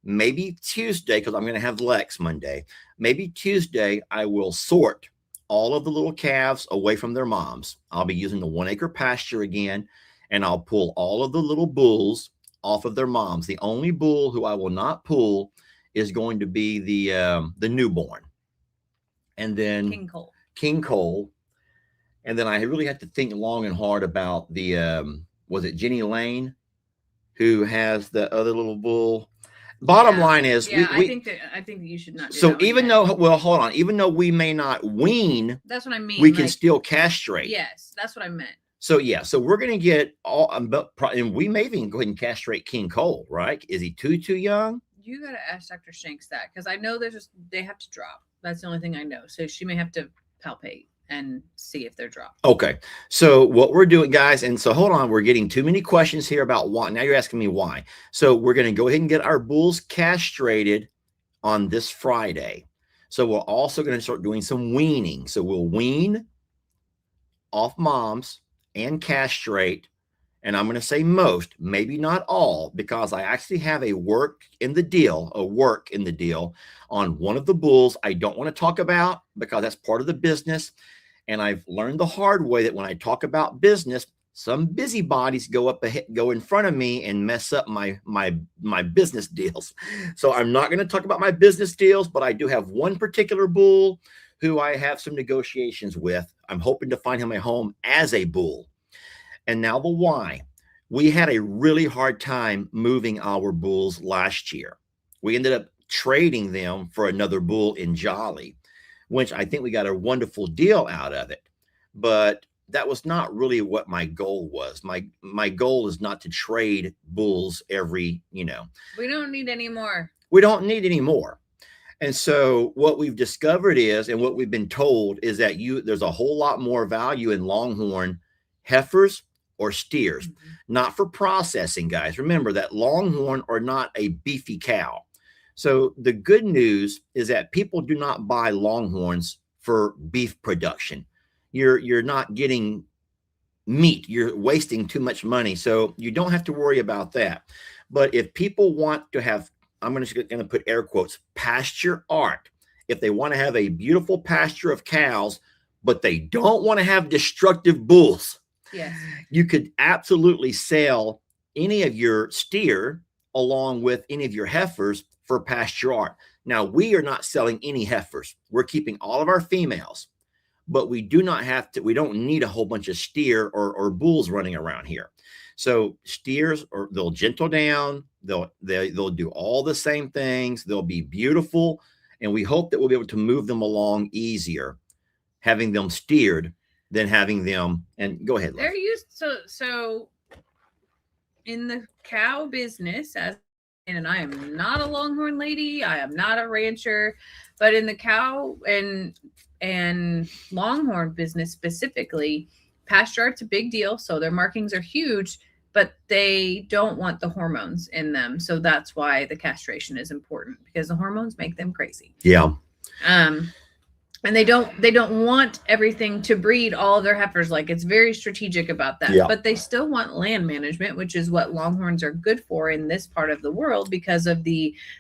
maybe Tuesday, because I'm going to have Lex Monday. Maybe Tuesday, I will sort all of the little calves away from their moms. I'll be using the 1 acre pasture again, and I'll pull all of the little bulls off of their moms. The only bull who I will not pull is going to be the newborn, and then King Cole. And then I really had to think long and hard about the was it Jenny Lane, who has the other little bull. Bottom line is, I think that you should not do so that even though, well, hold on, even though we may not wean, that's what I mean, we can still castrate. Yes, that's what I meant. So so we're going to get all, and we may even go ahead and castrate King Cole, right? Is he too young? You got to ask Dr. Shanks that, because I know they have to drop. That's the only thing I know. So she may have to palpate and see if they're dropped. Okay. So what we're doing, guys, and so hold on, we're getting too many questions here about why. Now you're asking me why. So we're going to go ahead and get our bulls castrated on this Friday. So we're also going to start doing some weaning. So we'll wean off moms and castrate. And I'm going to say most, maybe not all, because I actually have a work in the deal on one of the bulls I don't want to talk about, because that's part of the business. And I've learned the hard way that when I talk about business, some busybodies go in front of me and mess up my business deals. So I'm not going to talk about my business deals, but I do have one particular bull who I have some negotiations with. I'm hoping to find him a home as a bull. And now the why. We had a really hard time moving our bulls last year. We ended up trading them for another bull in Jolly, which I think we got a wonderful deal out of it. But that was not really what my goal was. My goal is not to trade bulls every, We don't need any more. we don't need any more. And so what we've discovered is, and what we've been told is that there's a whole lot more value in longhorn heifers or steers, not for processing, guys. Remember that longhorn are not a beefy cow. So the good news is that people do not buy longhorns for beef production. You're not getting meat. You're wasting too much money. So you don't have to worry about that. But if people want to have, I'm going to put air quotes, pasture art, if they want to have a beautiful pasture of cows, but they don't want to have destructive bulls, Yes. you could absolutely sell any of your steer along with any of your heifers for pasture art. Now, we are not selling any heifers. We're keeping all of our females, but we do not have to, we don't need a whole bunch of steer or bulls running around here. So steers, they'll gentle down, they'll do all the same things, they'll be beautiful, and we hope that we'll be able to move them along easier having them steered than having them. And go ahead, They're used so in the cow business, and I am not a longhorn lady, I am not a rancher, but in the cow and longhorn business specifically, pasture art's a big deal. So their markings are huge, but they don't want the hormones in them. So that's why the castration is important, because the hormones make them crazy. Yeah. And they don't want everything to breed all of their heifers. Like, it's very strategic about that. Yeah. But they still want land management, which is what longhorns are good for in this part of the world, because of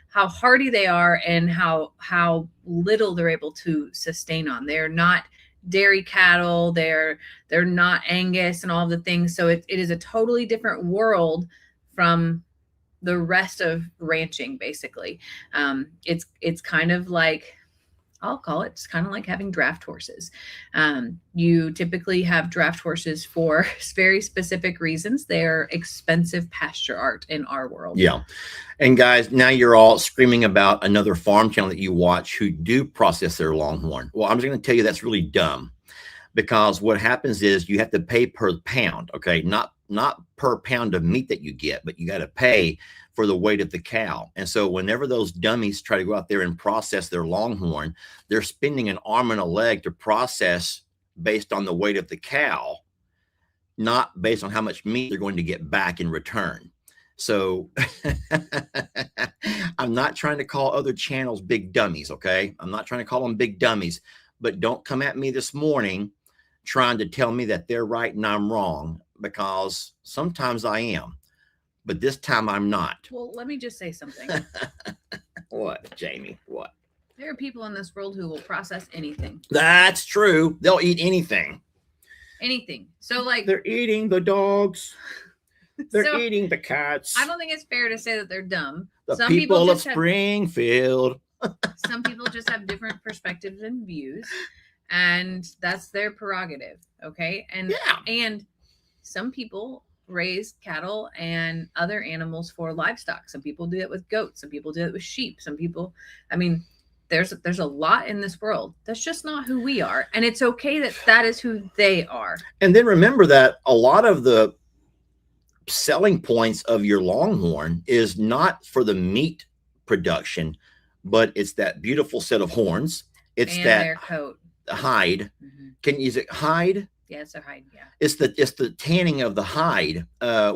how hardy they are and how little they're able to sustain on. They're not dairy cattle, they're not Angus and all the things. So it is a totally different world from the rest of ranching, basically. It's kind of like, I'll call it's kind of like having draft horses. You typically have draft horses for very specific reasons. They're expensive pasture art in our world. Yeah. And guys, now you're all screaming about another farm channel that you watch who do process their longhorn. Well, I'm just going to tell you that's really dumb, because what happens is you have to pay per pound. Okay. Not per pound of meat that you get, but you got to pay for the weight of the cow. And so whenever those dummies try to go out there and process their longhorn, they're spending an arm and a leg to process based on the weight of the cow, not based on how much meat they're going to get back in return. So I'm not trying to call other channels big dummies. Okay. I'm not trying to call them big dummies, but don't come at me this morning trying to tell me that they're right and I'm wrong, because sometimes I am. But this time I'm not. Well, let me just say something. What, Jamie? What? There are people in this world who will process anything. That's true. They'll eat anything. Anything. So, like, They're eating the dogs. They're So, eating the cats. I don't think it's fair to say that they're dumb. The Some people of just have- Springfield. some people just have different perspectives and views, and that's their prerogative. Okay. And some people raise cattle and other animals for livestock. Some people do it with goats. Some people do it with sheep. Some people, I mean, there's a lot in this world. That's just not who we are. And it's okay that is who they are. And then remember that a lot of the selling points of your longhorn is not for the meat production, but it's that beautiful set of horns. It's And that their coat. hide. Mhm. Is it hide? Yeah, it's their hide. Yeah. It's the tanning of the hide,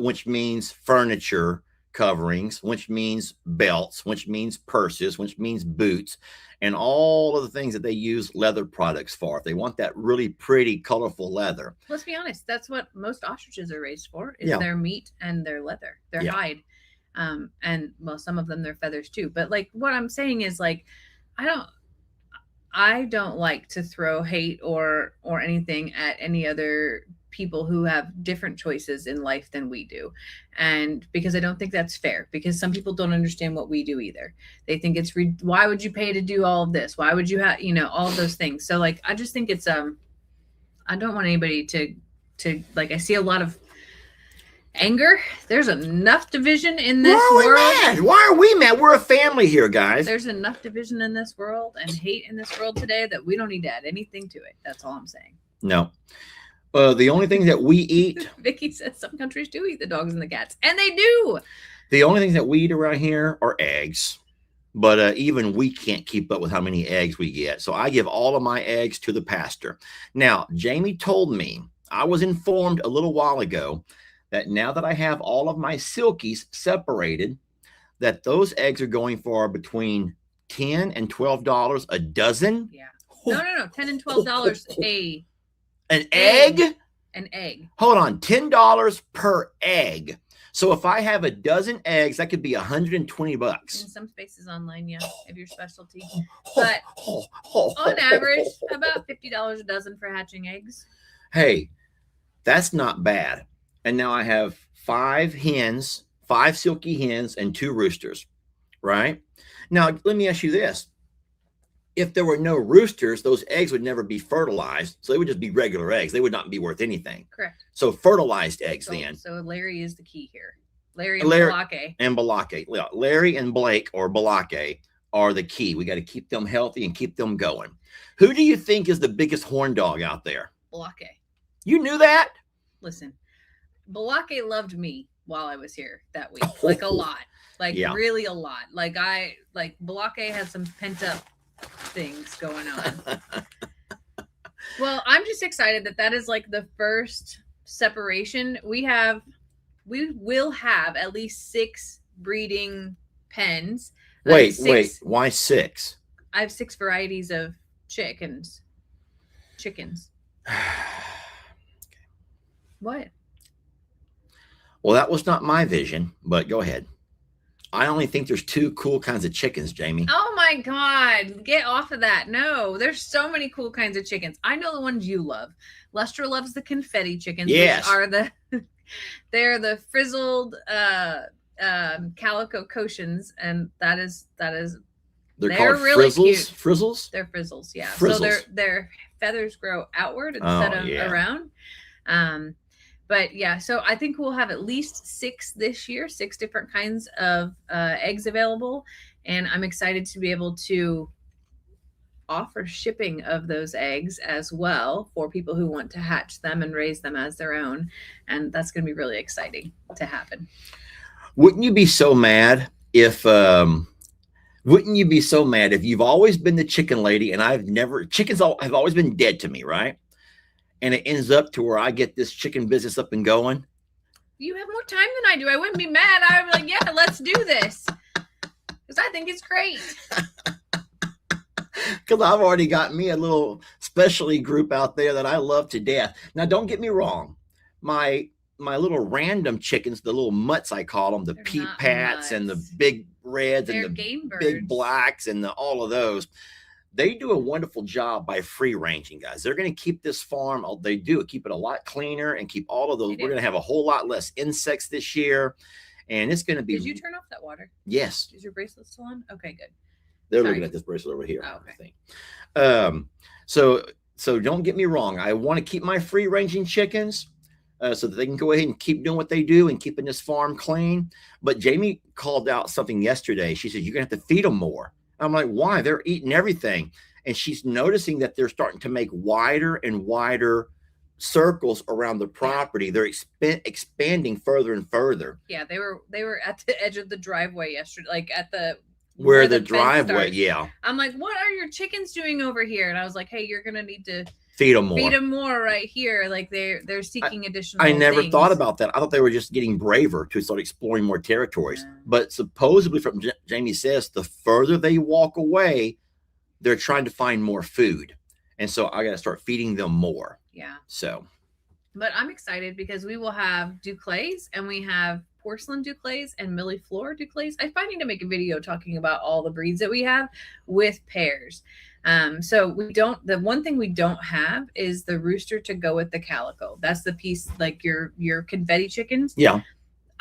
which means furniture coverings, which means belts, which means purses, which means boots, and all of the things that they use leather products for. If they want that really pretty, colorful leather. Let's be honest. That's what most ostriches are raised for, is Yeah. their meat and their leather, their Yeah. hide. And well, some of them, their feathers too. But like, what I'm saying is, like, I don't like to throw hate or anything at any other people who have different choices in life than we do. And because I don't think that's fair, because some people don't understand what we do either. They think it's why would you pay to do all of this? Why would you have, all of those things? So like, I just think it's I don't want anybody to like, I see a lot of Anger. There's enough division in this Why are we world. mad? Why are we mad? We're a family here, guys. There's enough division in this world and hate in this world today that we don't need to add anything to it. That's all I'm saying. No. The only thing that we eat, Vicky says some countries do eat the dogs and the cats, and they do. the only things that we eat around here are eggs. But even we can't keep up with how many eggs we get. So I give all of my eggs to the pastor. Now, Jamie told me, I was informed a little while ago that now that I have all of my silkies separated, that those eggs are going for between $10 and $12 a dozen. Yeah. No. $10 and $12 An egg? an egg. Hold on, $10 per egg. So if I have a dozen eggs, that could be $120. In some spaces online, yeah, if your specialty. But on on average, about $50 a dozen for hatching eggs. Hey, that's not bad. And now I have 5 hens, 5 silky hens, and 2 roosters, right? Now, let me ask you this. If there were no roosters, those eggs would never be fertilized. So they would just be regular eggs. They would not be worth anything. Correct. So fertilized eggs then. So Larry is the key here. Larry and Larry- Balake. And Balake. Yeah, Larry and Blake or Balake are the key. We got to keep them healthy and keep them going. Who do you think is the biggest horn dog out there? Balake. You knew that? Listen, Balake loved me while I was here that week. Like a lot. Like Yeah. really a lot. Like Balake had some pent up things going on. Well, I'm just excited that is like the first separation. We will have at least 6 breeding pens. Wait, Six- why 6? I have 6 varieties of chickens. What? Well, that was not my vision, but go ahead. I only think there's 2 cool kinds of chickens, Jamie. Oh my God. Get off of that. No, there's so many cool kinds of chickens. I know the ones you love. Lester loves the confetti chickens, Yes. which are they're the frizzled calico cushions, and that is They're they're called really frizzles. cute. Frizzles? they're frizzles, yeah. Frizzles. So their feathers grow outward instead Oh, of yeah. around. But yeah, so I think we'll have at least 6 this year, 6 different kinds of eggs available. And I'm excited to be able to offer shipping of those eggs as well for people who want to hatch them and raise them as their own. And that's going to be really exciting to happen. Wouldn't you be so mad if you've always been the chicken lady and chickens have always been dead to me, right? And it ends up to where I get this chicken business up and going. You have more time than I do. I wouldn't be mad. I'd be like, yeah, let's do this. Because I think it's great. Because I've already got me a little specialty group out there that I love to death. Now, don't get me wrong. My little random chickens, the little mutts, I call them, the They're peep not pats and the mutts. big reds They're and the game birds. big blacks and all of those. They do a wonderful job by free ranging, guys. They're going to keep this farm. They do keep it a lot cleaner and keep all of those. They do. We're going to have a whole lot less insects this year. And it's going to be. Did you turn off that water? Yes. Is your bracelet still on? Okay, good. They're Sorry. looking at this bracelet over here. Oh, okay. I think. So don't get me wrong. I want to keep my free ranging chickens so that they can go ahead and keep doing what they do and keeping this farm clean. But Jamie called out something yesterday. She said, you're going to have to feed them more. I'm like, why? They're eating everything. And she's noticing that they're starting to make wider and wider circles around the property. They're expanding further and further. Yeah, they were at the edge of the driveway yesterday, like at the Where the fence driveway, starts. yeah. I'm like, what are your chickens doing over here? And I was like, hey, you're gonna need to Feed them more. feed them more right here. Like they're seeking additional. I never things. thought about that. I thought they were just getting braver to start exploring more territories. Yeah. But supposedly, from Jamie says, the further they walk away, they're trying to find more food. And so I got to start feeding them more. Yeah, So, but I'm excited because we will have Duclays and we have porcelain Duclays and millefleur Duclays. I might need to make a video talking about all the breeds that we have with pairs. So the one thing we don't have is the rooster to go with the calico. That's the piece, like your confetti chickens. yeah.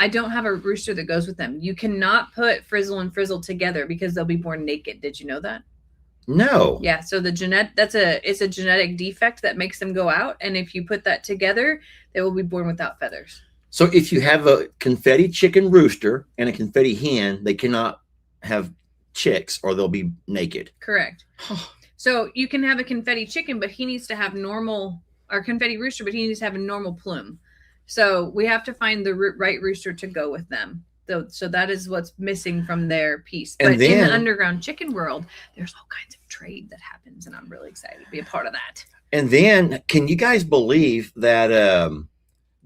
I don't have a rooster that goes with them. You cannot put Frizzle and Frizzle together because they'll be born naked. Did you know that? No. Yeah. So it's a genetic defect that makes them go out. And if you put that together, they will be born without feathers. So if you have a confetti chicken rooster and a confetti hen, they cannot have chicks or they'll be naked. Correct. So you can have a confetti chicken, but he needs to have normal, or confetti rooster, but he needs to have a normal plume. So we have to find the right rooster to go with them. So that is what's missing from their piece. But And in then- the underground chicken world, there's all kinds of trade that happens, and I'm really excited to be a part of that. And then, can you guys believe that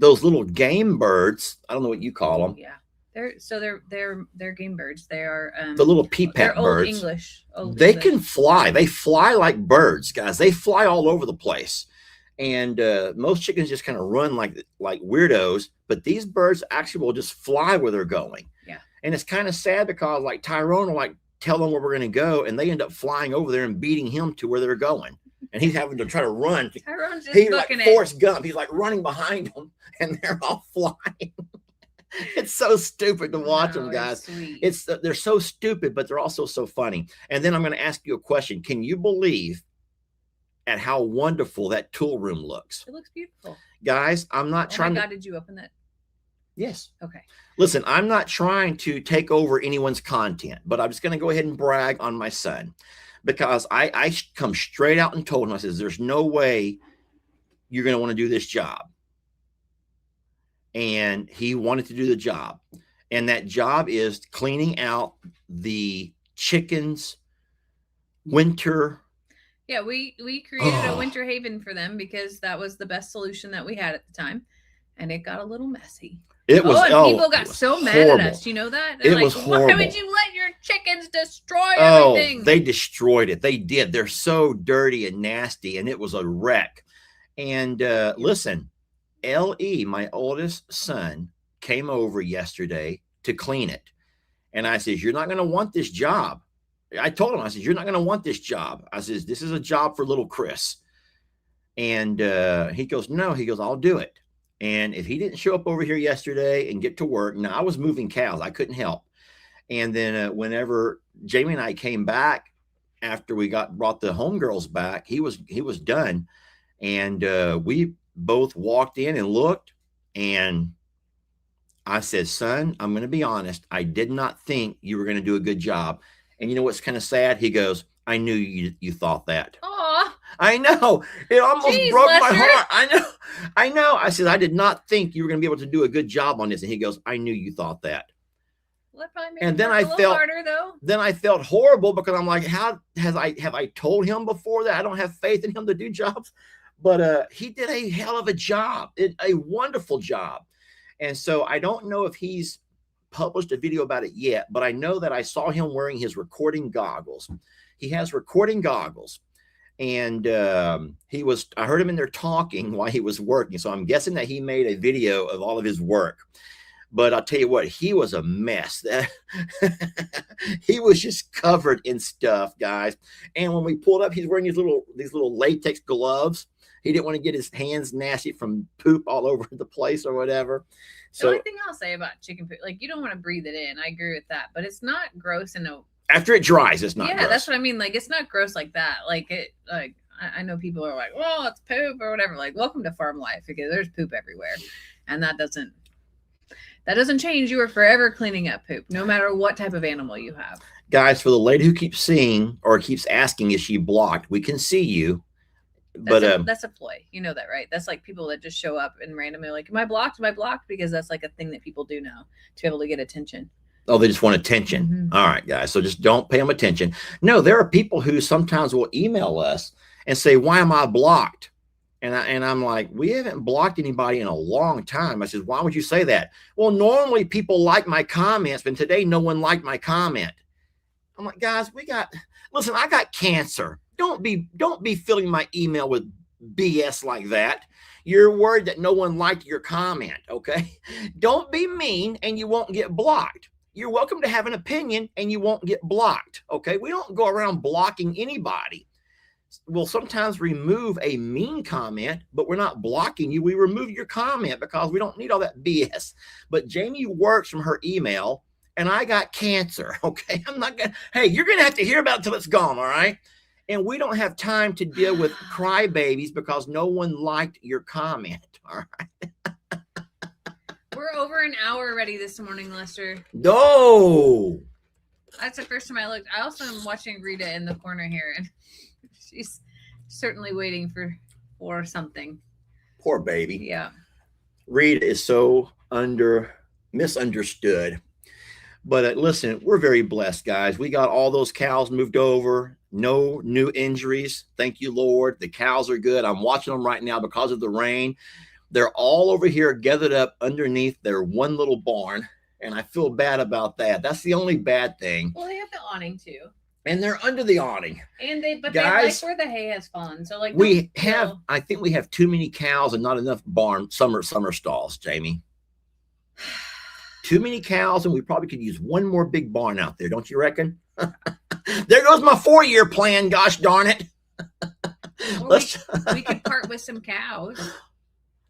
those little game birds? I don't know what you call them. Yeah, they're game birds. They are The little peapat they're old birds. English. Old They English. can fly. They fly like birds, guys. They fly all over the place. And most chickens just kind of run like weirdos, but these birds actually will just fly where they're going. Yeah. And it's kind of sad because like Tyrone will like tell them where we're going to go, and they end up flying over there and beating him to where they're going. And he's having to try to run. Tyrone's just He's like booking it. Forrest Gump. He's like running behind them, and they're all flying. It's so stupid to watch them, Oh, guys. sweet. It's they're so stupid, but they're also so funny. And then I'm going to ask you a question. Can you believe at how wonderful that tool room looks? It looks beautiful. Guys, I'm not Oh trying my to. God, did you open that? Yes. Okay. Listen, I'm not trying to take over anyone's content, but I'm just going to go ahead and brag on my son because I come straight out and told him, I says, there's no way you're going to want to do this job. And he wanted to do the job. And that job is cleaning out the chickens' winter. Yeah, we created a Oh. winter haven for them because that was the best solution that we had at the time, and it got a little messy. It was, and people it got was so mad at horrible. us. You know that? It They're was Why horrible. would you let your chickens destroy Oh, everything? they destroyed it. They did. They're so dirty and nasty, and it was a wreck. And listen, L.E., my oldest son, came over yesterday to clean it. And I says, you're not going to want this job. I told him, I said, you're not going to want this job. I says, this is a job for little Chris. And he goes, no, he goes, I'll do it. And if he didn't show up over here yesterday and get to work, now I was moving cows. I couldn't help. And then whenever Jamie and I came back after we brought the homegirls back, he was done. And we both walked in and looked, and I said, son, I'm going to be honest. I did not think you were going to do a good job. And you know what's kind of sad? He goes, I knew you thought that. Aw, I know. It almost Jeez, broke my Lester. heart. I know. I said, I did not think you were going to be able to do a good job on this. And he goes, I knew you thought that. well, that probably made And it then work I a little felt- harder though. Then I felt horrible because I'm like, have I told him before that I don't have faith in him to do jobs? But he did a hell of a job, a wonderful job. And so I don't know if he's published a video about it yet, but I know that I saw him wearing his recording goggles. He has recording goggles. And I heard him in there talking while he was working. So I'm guessing that he made a video of all of his work. But I'll tell you what, he was a mess. He was just covered in stuff, guys. And when we pulled up, he's wearing these little latex gloves. He didn't want to get his hands nasty from poop all over the place or whatever. The So only thing I'll say about chicken poop, like you don't want to breathe it in. I agree with that, but it's not gross in a after it dries, it's not yeah, gross. that's what I mean. Like it's not gross like that. Like it like I know people are like, well, it's poop or whatever. Like, welcome to farm life because there's poop everywhere. And that doesn't change. You are forever cleaning up poop, no matter what type of animal you have. Guys, for the lady who keeps seeing or keeps asking, is she blocked? We can see you. But That's a ploy. You know that, right? That's like people that just show up and randomly like, am I blocked? Am I blocked? Because that's like a thing that people do now to be able to get attention. oh, they just want attention. Mhm. All right, guys. So just don't pay them attention. No, there are people who sometimes will email us and say, why am I blocked? And I'm like, we haven't blocked anybody in a long time. I said, why would you say that? Well, normally people like my comments, but today no one liked my comment. I'm like, guys, listen, I got cancer. Don't be filling my email with BS like that. You're worried that no one liked your comment, okay? Don't be mean and you won't get blocked. You're welcome to have an opinion and you won't get blocked, okay? We don't go around blocking anybody. We'll sometimes remove a mean comment, but we're not blocking you. We remove your comment because we don't need all that BS. But Jamie works from her email and I got cancer, okay? Hey, you're going to have to hear about it till it's gone, all right? And we don't have time to deal with crybabies because no one liked your comment, all right? We're over an hour already this morning, Lester. No. That's the first time I looked. I also am watching Rita in the corner here, and she's certainly waiting for something. Poor baby. Yeah. Rita is so misunderstood. But listen, we're very blessed, guys. We got all those cows moved over. No new injuries. Thank you, Lord. The cows are good. I'm watching them right now because of the rain. They're all over here gathered up underneath their one little barn. And I feel bad about that. That's the only bad thing. Well, they have the awning too. And they're under the awning. And they like Guys, where the hay has fallen. So like I think we have too many cows and not enough summer stalls, Jamie. Too many cows, and we probably could use one more big barn out there, don't you reckon? There goes my 4-year plan, gosh darn it. We could part with some cows.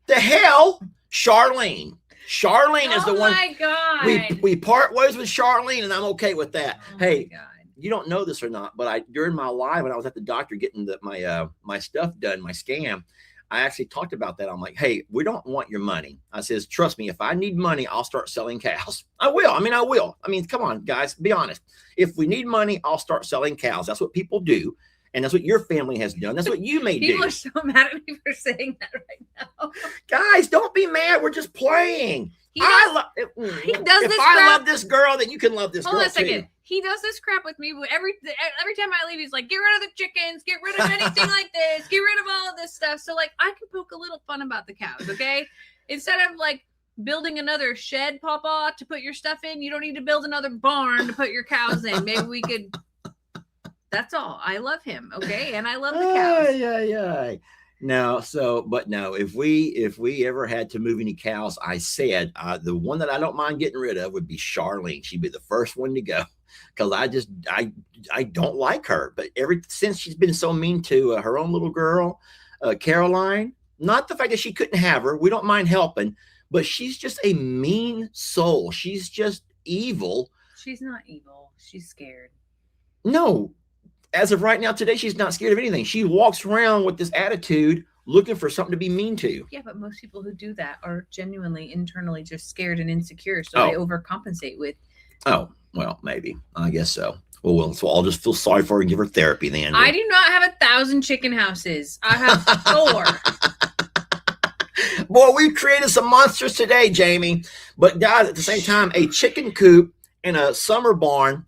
The hell? Charlene is the one. Oh my God. We part ways with Charlene, and I'm okay with that. Oh Hey, my God. you don't know this or not, but during my live, when I was at the doctor getting my stuff done, my scan, I actually talked about that. I'm like, hey, we don't want your money. I says, trust me, if I need money, I'll start selling cows. I will. I mean, come on, guys, be honest. If we need money, I'll start selling cows. That's what people do. And that's what your family has done. That's what you may do. People are so mad at me for saying that right now. Guys, don't be mad. We're just playing. He does If this I crap. love this girl, then you can love this Hold girl on a second. too. He does this crap with me every time I leave. He's like, get rid of the chickens, get rid of anything like this, get rid of all of this stuff. So like, I can poke a little fun about the cows, okay? Instead of like building another shed, Papa, to put your stuff in, you don't need to build another barn to put your cows in. Maybe we could. That's all. I love him, okay, and I love the cows. Yeah. No, if we ever had to move any cows, I said the one that I don't mind getting rid of would be Charlene. She'd be the first one to go because I don't like her. But since she's been so mean to her own little girl, Caroline, not the fact that she couldn't have her, we don't mind helping, but she's just a mean soul. She's just evil. She's not evil. She's scared. No. As of right now, today, she's not scared of anything. She walks around with this attitude, looking for something to be mean to. Yeah, but most people who do that are genuinely internally just scared and insecure, so they overcompensate with. Oh, well, maybe. I guess so. Well, so I'll just feel sorry for her and give her therapy then. I do not have 1,000 chicken houses. I have 4. Boy, we've created some monsters today, Jamie. But guys, at the same time, a chicken coop and a summer barn,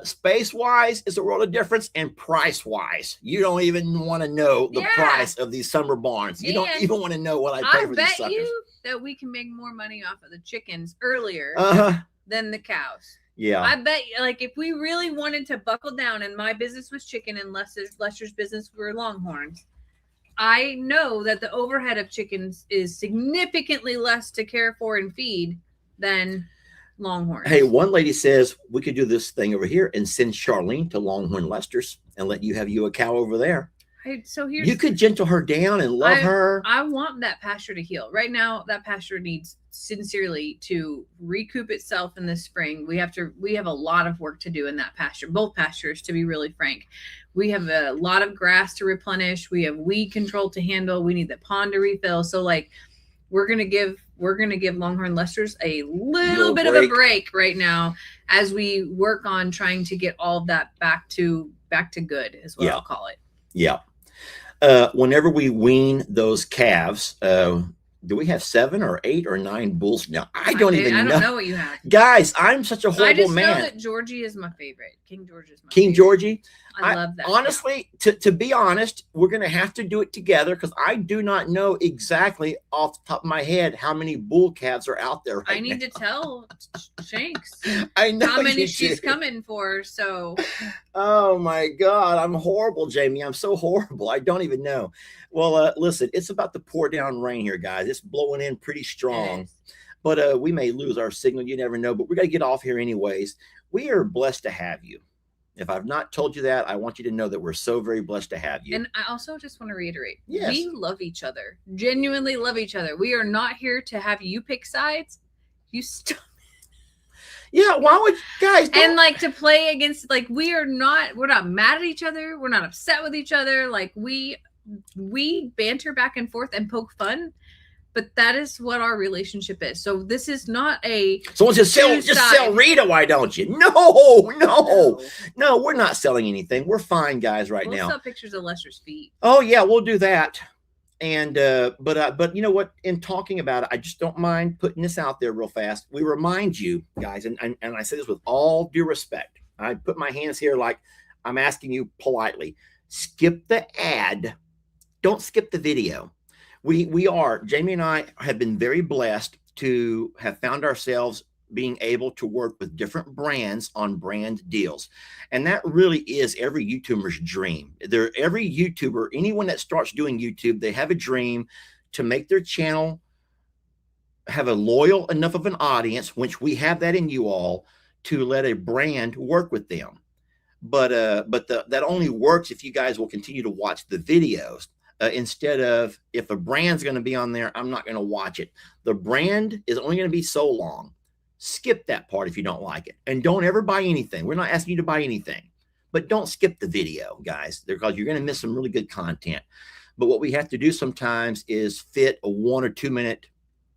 space-wise is a world of difference, and price-wise, you don't even want to know the price of these summer barns. You don't even want to know what I pay for these suckers. I bet you that we can make more money off of the chickens earlier than the cows. Yeah. I bet, like, if we really wanted to buckle down and my business was chicken and Lester's business were Longhorns, I know that the overhead of chickens is significantly less to care for and feed than Longhorns. Hey, one lady says we could do this thing over here and send Charlene to Longhorn Lester's and let you have a cow over there. You could gentle her down and love her. I want that pasture to heal. Right now, that pasture needs sincerely to recoup itself in the spring. We have a lot of work to do in that pasture, both pastures, to be really frank. We have a lot of grass to replenish. We have weed control to handle. We need the pond to refill. So like, we're gonna give Longhorn Lester's a little bit of a break right now as we work on trying to get all of that back to good, is what I'll call it. Yeah. Whenever we wean those calves, do we have 7 or 8 or 9 bulls now? I don't know what you have. Guys, I'm such a horrible man. I just know that Georgie is my favorite. King George is my favorite. King Georgie? I love that. Honestly, to be honest, we're going to have to do it together because I do not know exactly off the top of my head how many bull calves are out there right now. I need to tell Shanks I know how many she's coming for. So, oh my God, I'm horrible, Jamie. I'm so horrible. I don't even know. Well, listen, it's about to pour down rain here, guys. It's blowing in pretty strong, but we may lose our signal. You never know, but we got to get off here anyways. We are blessed to have you. If I've not told you that, I want you to know that we're so very blessed to have you. And I also just want to reiterate, we love each other, genuinely love each other. We are not here to have you pick sides. You still. Yeah, why would guys and like to play against, like, we're not mad at each other. We're not upset with each other. Like we banter back and forth and poke fun, but that is what our relationship is. So this is not a Someone says, just sell Rita, why don't you? No, we're not selling anything. We're fine, guys, right We'll now. sell pictures of Lester's feet. Oh yeah, we'll do that. And but you know what? In talking about it, I just don't mind putting this out there real fast. We remind you guys, and I say this with all due respect. I put my hands here like I'm asking you politely. Skip the ad. Don't skip the video. Jamie and I have been very blessed to have found ourselves being able to work with different brands on brand deals. And that really is every YouTuber's dream. Every YouTuber, anyone that starts doing YouTube, they have a dream to make their channel have a loyal enough of an audience, which we have that in you all, to let a brand work with them. But that only works if you guys will continue to watch the videos. Instead of, if a brand's going to be on there, I'm not going to watch it. The brand is only going to be so long. Skip that part if you don't like it. And don't ever buy anything. We're not asking you to buy anything. But don't skip the video, guys, because you're going to miss some really good content. But what we have to do sometimes is fit a 1 or 2 minute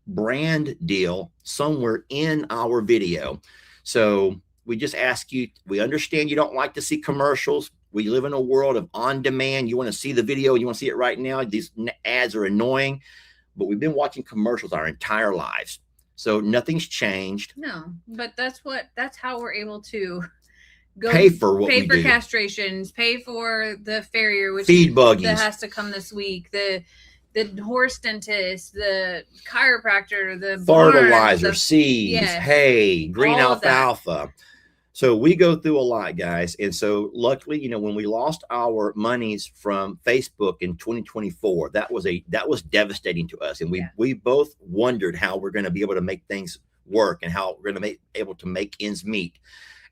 brand deal somewhere in our video. So we just ask you, we understand you don't like to see commercials. We live in a world of on demand. You want to see the video, you want to see it right now. These ads are annoying, but we've been watching commercials our entire lives. So nothing's changed. No, but that's how we're able to go pay for castrations, pay for the farrier, which feed buggies that has to come this week, the horse dentist, the chiropractor, the fertilizer, barn, seeds, hay, green alfalfa. So we go through a lot, guys. And so luckily, you know, when we lost our monies from Facebook in 2024, that was devastating to us. And we both wondered how we're going to be able to make things work and how we're going to be able to make ends meet.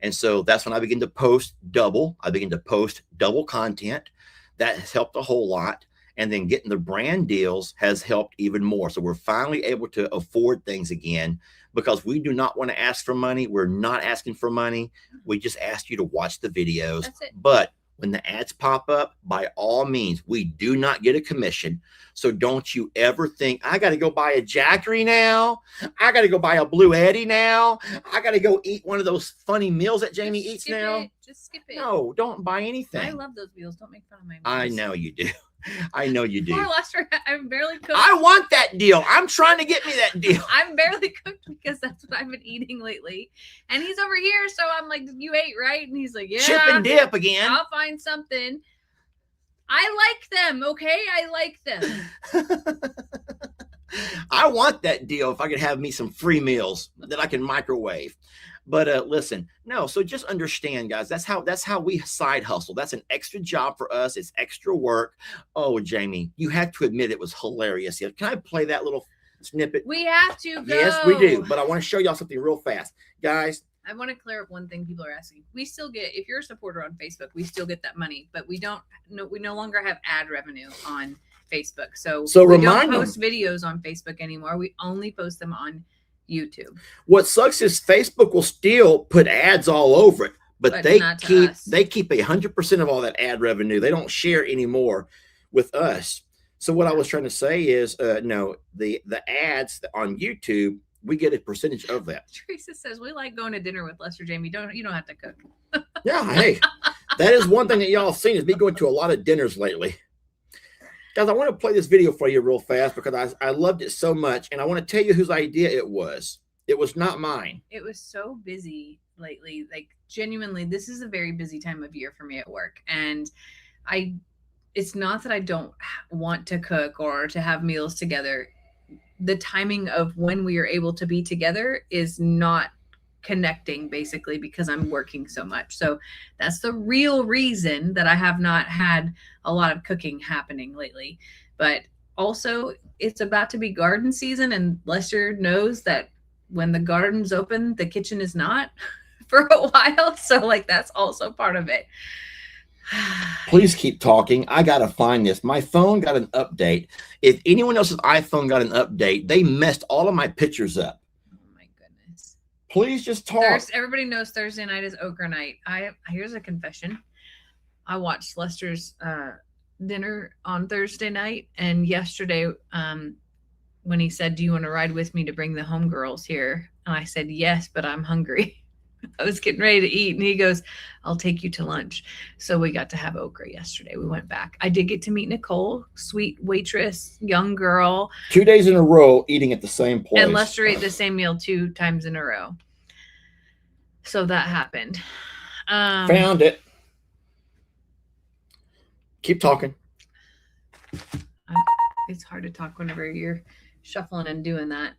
And so that's when I began to post double. I began to post double content. That has helped a whole lot. And then getting the brand deals has helped even more. So we're finally able to afford things again, because we do not want to ask for money. We're not asking for money. We just ask you to watch the videos. That's it. But when the ads pop up, by all means, we do not get a commission. So don't you ever think, I got to go buy a Jackery now. I got to go buy a Blue Eddie now. I got to go eat one of those funny meals that Jamie eats now. Just skip it. No, don't buy anything. I love those meals. Don't make fun of my meals. I know you do. I know you do. Poor Lester, I'm barely cooked. I want that deal. I'm trying to get me that deal. I'm barely cooked because that's what I've been eating lately. And he's over here, so I'm like, you ate, right? And he's like, yeah. Chip and dip again. I'll find something. I like them, okay? I like them. I want that deal if I could have me some free meals that I can microwave. But listen, no, so just understand, guys, that's how we side hustle. That's an extra job for us. It's extra work. Oh, Jamie, you have to admit it was hilarious. Can I play that little snippet? We have to go. Yes, we do. But I want to show y'all something real fast. Guys, I want to clear up one thing people are asking. We still get, if you're a supporter on Facebook, we still get that money, but we no longer have ad revenue on Facebook. So we don't post videos on Facebook anymore. We only post them on YouTube. What sucks is Facebook will still put ads all over it, but they keep 100% of all that ad revenue. They don't share anymore with us. So what I was trying to say is, no, the ads on YouTube, we get a percentage of that. Teresa says we like going to dinner with Lester Jamie. You don't have to cook. Yeah, hey, that is one thing that y'all have seen is me going to a lot of dinners lately. Guys, I want to play this video for you real fast because I loved it so much, and I want to tell you whose idea it was. It was not mine. It was so busy lately. Like, genuinely, this is a very busy time of year for me at work. And it's not that I don't want to cook or to have meals together. The timing of when we are able to be together is not connecting, basically, because I'm working so much. So that's the real reason that I have not had a lot of cooking happening lately. But also, it's about to be garden season, and Lester knows that when the garden's open, the kitchen is not for a while. So like, that's also part of it. Please keep talking. I gotta find this. My phone got an update. If anyone else's iPhone got an update, they messed all of my pictures up. Please just talk. Everybody knows Thursday night is Okra night. Here's a confession. I watched Lester's dinner on Thursday night, and yesterday when he said, "Do you want to ride with me to bring the homegirls here?" And I said, "Yes, but I'm hungry." I was getting ready to eat, and he goes, "I'll take you to lunch." So we got to have okra yesterday. We went back. I did get to meet Nicole, sweet waitress, young girl. 2 days in a row eating at the same place. And Lester ate the same meal 2 times in a row. So that happened. Found it. Keep talking. It's hard to talk whenever you're shuffling and doing that.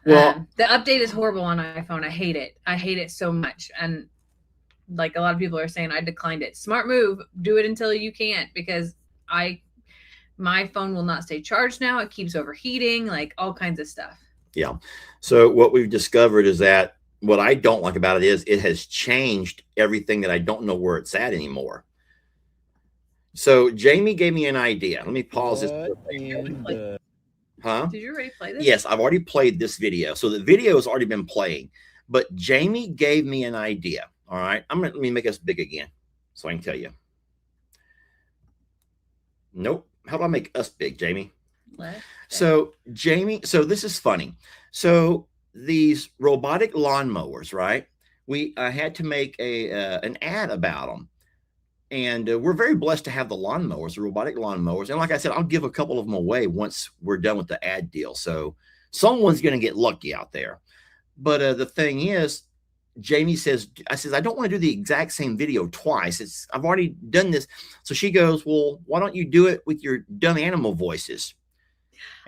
Well, the update is horrible on iPhone. I hate it. I hate it so much. And like a lot of people are saying, I declined it. Smart move. Do it until you can't, because my phone will not stay charged now. It keeps overheating, like all kinds of stuff. Yeah. So what we've discovered is that what I don't like about it is it has changed everything that I don't know where it's at anymore. So Jamie gave me an idea. Let me pause this. Huh? Did you already play this? Yes, I've already played this video. So the video has already been playing, but Jamie gave me an idea. All right. Let me make us big again so I can tell you. Nope. How do I make us big, Jamie? So Jamie, so this is funny. So these robotic lawnmowers, right? I had to make an ad about them. And we're very blessed to have the lawnmowers, the robotic lawnmowers. And like I said, I'll give a couple of them away once we're done with the ad deal. So someone's going to get lucky out there. But the thing is, Jamie says, I don't want to do the exact same video twice. I've already done this. So she goes, well, why don't you do it with your dumb animal voices?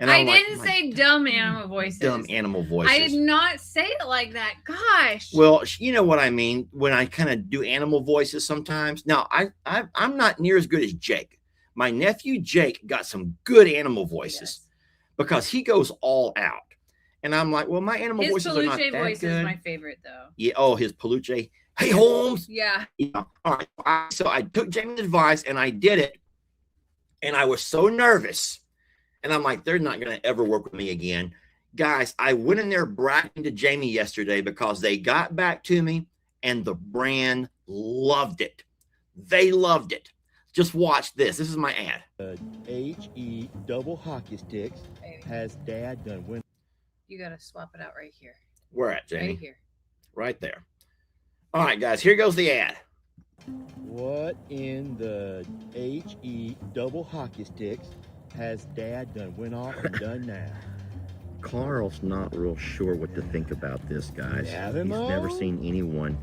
And I didn't say dumb animal voices. Dumb animal voices. I did not say it like that. Gosh. Well, you know what I mean when I kind of do animal voices sometimes. Now, I'm not near as good as Jake. My nephew Jake got some good animal voices because he goes all out. And I'm like, well, my animal voices are not that good. His Peluche voice is my favorite, though. Yeah. Oh, his Peluche. Hey, Holmes. Yeah. All right. So I took Jamie's advice and I did it. And I was so nervous. And I'm like, they're not going to ever work with me again. Guys, I went in there bragging to Jamie yesterday because they got back to me and the brand loved it. They loved it. Just watch this. This is my ad. HE double hockey sticks has Dad done win. You got to swap it out right here. Where at, Jamie? Right here. Right there. All right, guys, here goes the ad. What in the HE double hockey sticks has Dad done went off and done now? Carl's not real sure what to think about this, guys. Navimo? He's never seen anyone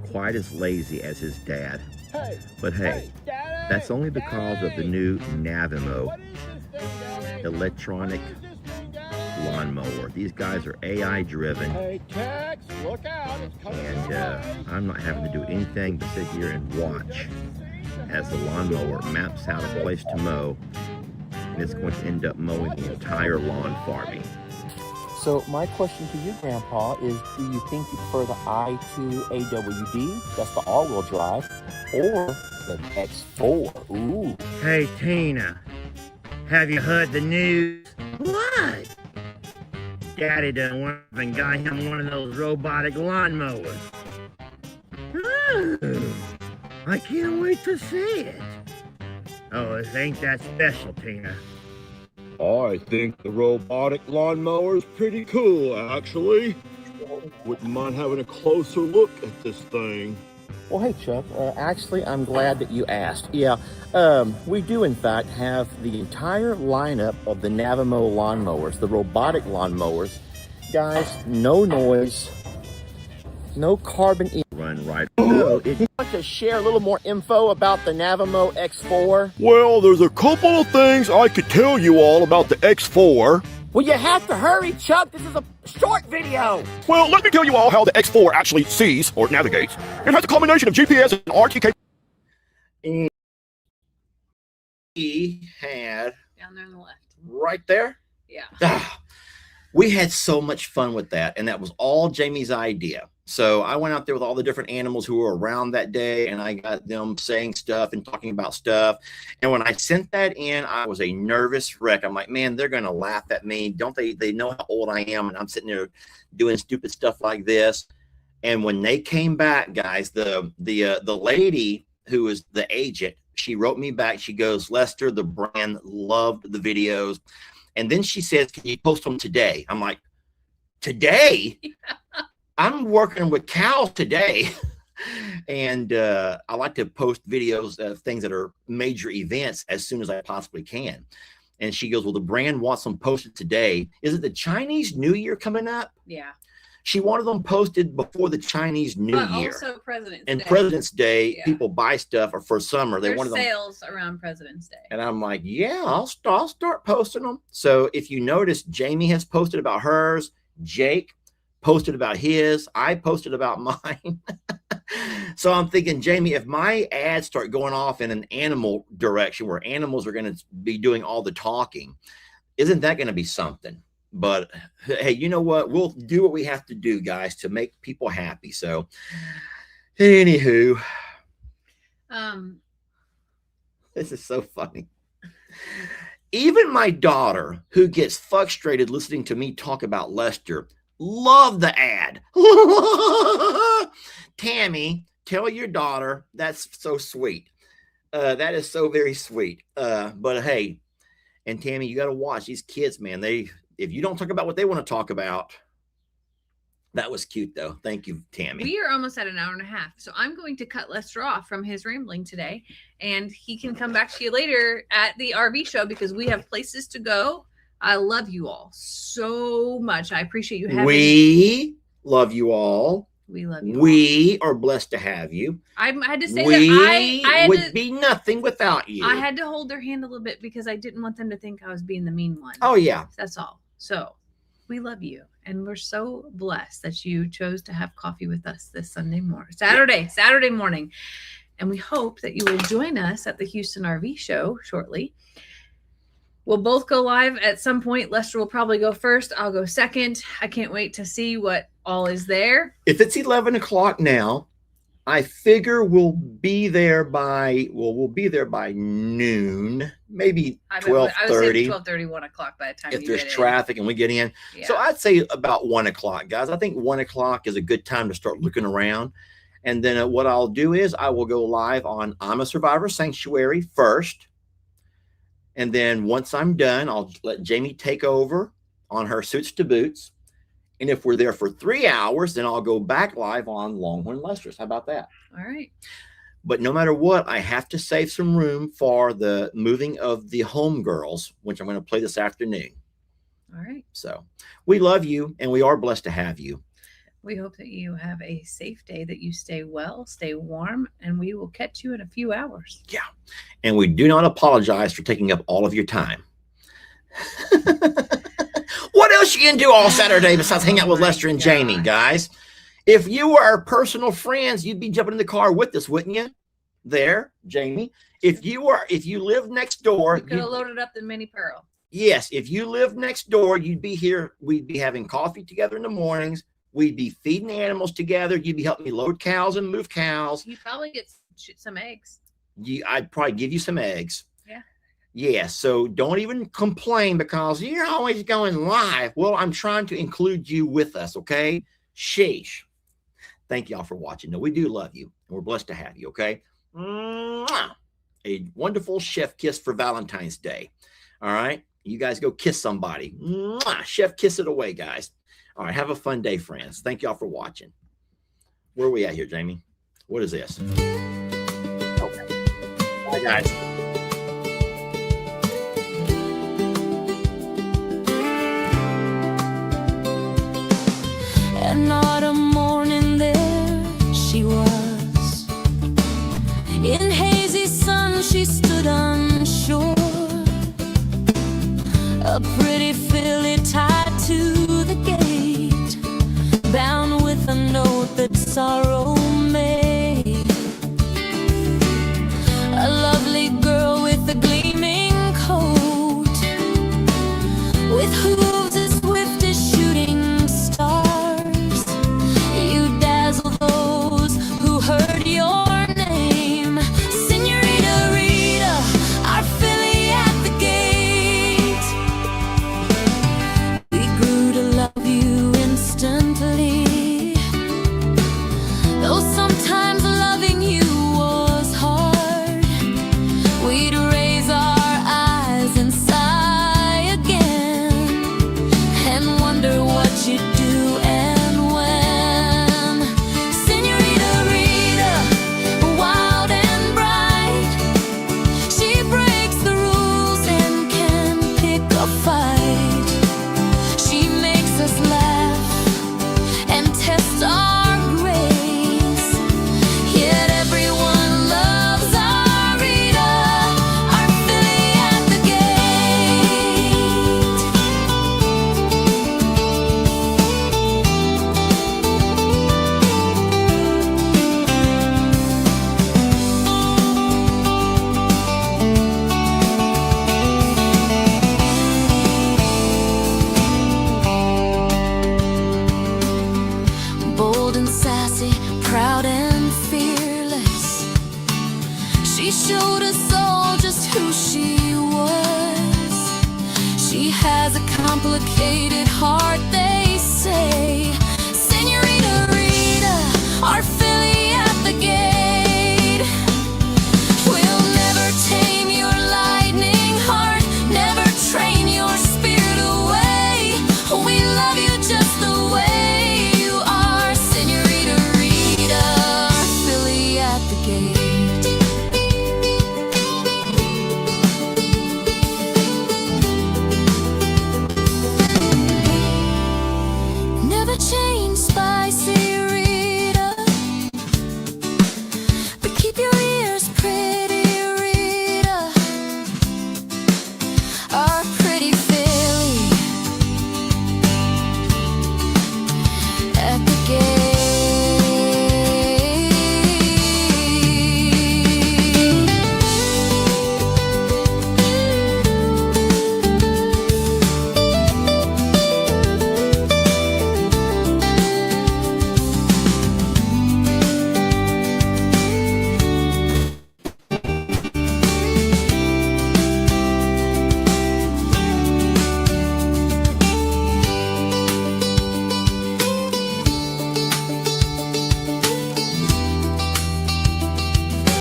quite as lazy as his dad. Hey, But hey, Daddy, that's only because of the new Navimo what is this thing, Daddy? electronic What is this thing, Daddy? lawnmower. These guys are AI driven, Hey, Tex, look out, it's coming and your way. I'm not having to do anything but sit here and watch as the lawnmower maps out a place to mow, and it's going to end up mowing the entire lawn for me. So my question to you, Grandpa, is do you think you prefer the i2 AWD, that's the all-wheel drive, or the X4? Ooh. Hey, Tina, have you heard the news? What? Daddy done went up and got him one of those robotic lawnmowers. Oh, I can't wait to see it. Oh, this ain't that special, Tina. I think the robotic lawnmower is pretty cool, actually. Wouldn't mind having a closer look at this thing. Well, hey, Chuck, actually, I'm glad that you asked. Yeah, we do, in fact, have the entire lineup of the Navimo lawnmowers, the robotic lawnmowers. Guys, no noise, no carbon. Run right. No, you want to share a little more info about the Navimo X4? Well, there's a couple of things I could tell you all about the X4. Well, you have to hurry, Chuck. This is a short video. Well, let me tell you all how the X4 actually sees or navigates. It has a combination of GPS and RTK. He had Down there on the left. right there. Yeah. We had so much fun with that, and that was all Jamie's idea. So I went out there with all the different animals who were around that day, and I got them saying stuff and talking about stuff. And when I sent that in, I was a nervous wreck. I'm like, man, they're going to laugh at me. Don't they? They know how old I am, and I'm sitting there doing stupid stuff like this. And when they came back, guys, the lady who was the agent, she wrote me back. She goes, Lester, the brand loved the videos. And then she says, can you post them today? I'm like, today? I'm working with cows today. And I like to post videos of things that are major events as soon as I possibly can. And she goes, well, the brand wants them posted today. Is it the Chinese New Year coming up? Yeah. She wanted them posted before the Chinese New Year. Also President's And Day. President's Day, Yeah. people buy stuff, or for summer, they There's wanted them. sales around President's Day. And I'm like, yeah, I'll start posting them. So if you notice, Jamie has posted about hers. Jake posted about his. I posted about mine. So I'm thinking, Jamie, if my ads start going off in an animal direction where animals are going to be doing all the talking, isn't that going to be something? But hey, you know what? We'll do what we have to do, guys, to make people happy. So anywho, this is so funny. Even my daughter, who gets frustrated listening to me talk about Lester, loved the ad. Tammy, tell your daughter that's so sweet. That is so very sweet. But hey, and Tammy, you got to watch these kids, man. If you don't talk about what they want to talk about, that was cute, though. Thank you, Tammy. We are almost at an hour and a half. So I'm going to cut Lester off from his rambling today. And he can come back to you later at the RV show because we have places to go. I love you all so much. I appreciate you having We love you all. We love you. We are blessed to have you. I had to say We that I had would to, be nothing without you. I had to hold their hand a little bit because I didn't want them to think I was being the mean one. Oh, yeah. That's all. So we love you. And we're so blessed that you chose to have coffee with us this Saturday morning. And we hope that you will join us at the Houston RV show shortly. We'll both go live at some point. Lester will probably go first. I'll go second. I can't wait to see what all is there. If it's 11 o'clock now, I figure we'll be there by noon, maybe 12:30. I would say 12:30, 1 o'clock by the time if you there's get in. traffic and we get in. Yeah. So I'd say about 1 o'clock, guys. I think 1 o'clock is a good time to start looking around. And then what I'll do is I will go live on I'm a Survivor Sanctuary first. And then once I'm done, I'll let Jamie take over on her Suits to Boots. And if we're there for 3 hours, then I'll go back live on Longhorn Lester's. How about that? All right. But no matter what, I have to save some room for the moving of the Homegirls, which I'm going to play this afternoon. All right. So we love you, and we are blessed to have you. We hope that you have a safe day, that you stay well, stay warm, and we will catch you in a few hours. Yeah. And we do not apologize for taking up all of your time. What else you can do all Saturday besides hang out with Lester and Jamie, guys? If you were our personal friends, you'd be jumping in the car with us, wouldn't you? There, Jamie. If you live next door, You could have loaded up the mini Pearl. yes, if you live next door, you'd be here. We'd be having coffee together in the mornings. We'd be feeding the animals together. You'd be helping me load cows and move cows. You probably get some eggs. I'd probably give you some eggs. Yeah. Yeah. So don't even complain because you're always going live. Well, I'm trying to include you with us. Okay. Sheesh. Thank y'all for watching. No, we do love you and we're blessed to have you. Okay. Mwah. A wonderful chef kiss for Valentine's Day. All right. You guys go kiss somebody. Mwah. Chef kiss it away, guys. All right. Have a fun day, friends. Thank y'all for watching. Where are we at here, Jamie? What is this? Okay. Bye, guys. An autumn morning there she was. In hazy sun she stood unsure. A pretty filly tied to the gate, bound with a note that sorrow made. A lovely girl with a gleaming coat, with hooves as swift as shooting stars. You dazzle those who heard your name, Senorita Rita, our filly at the gate. We grew to love you instantly. Those showed us all just who she was. She has a complicated heart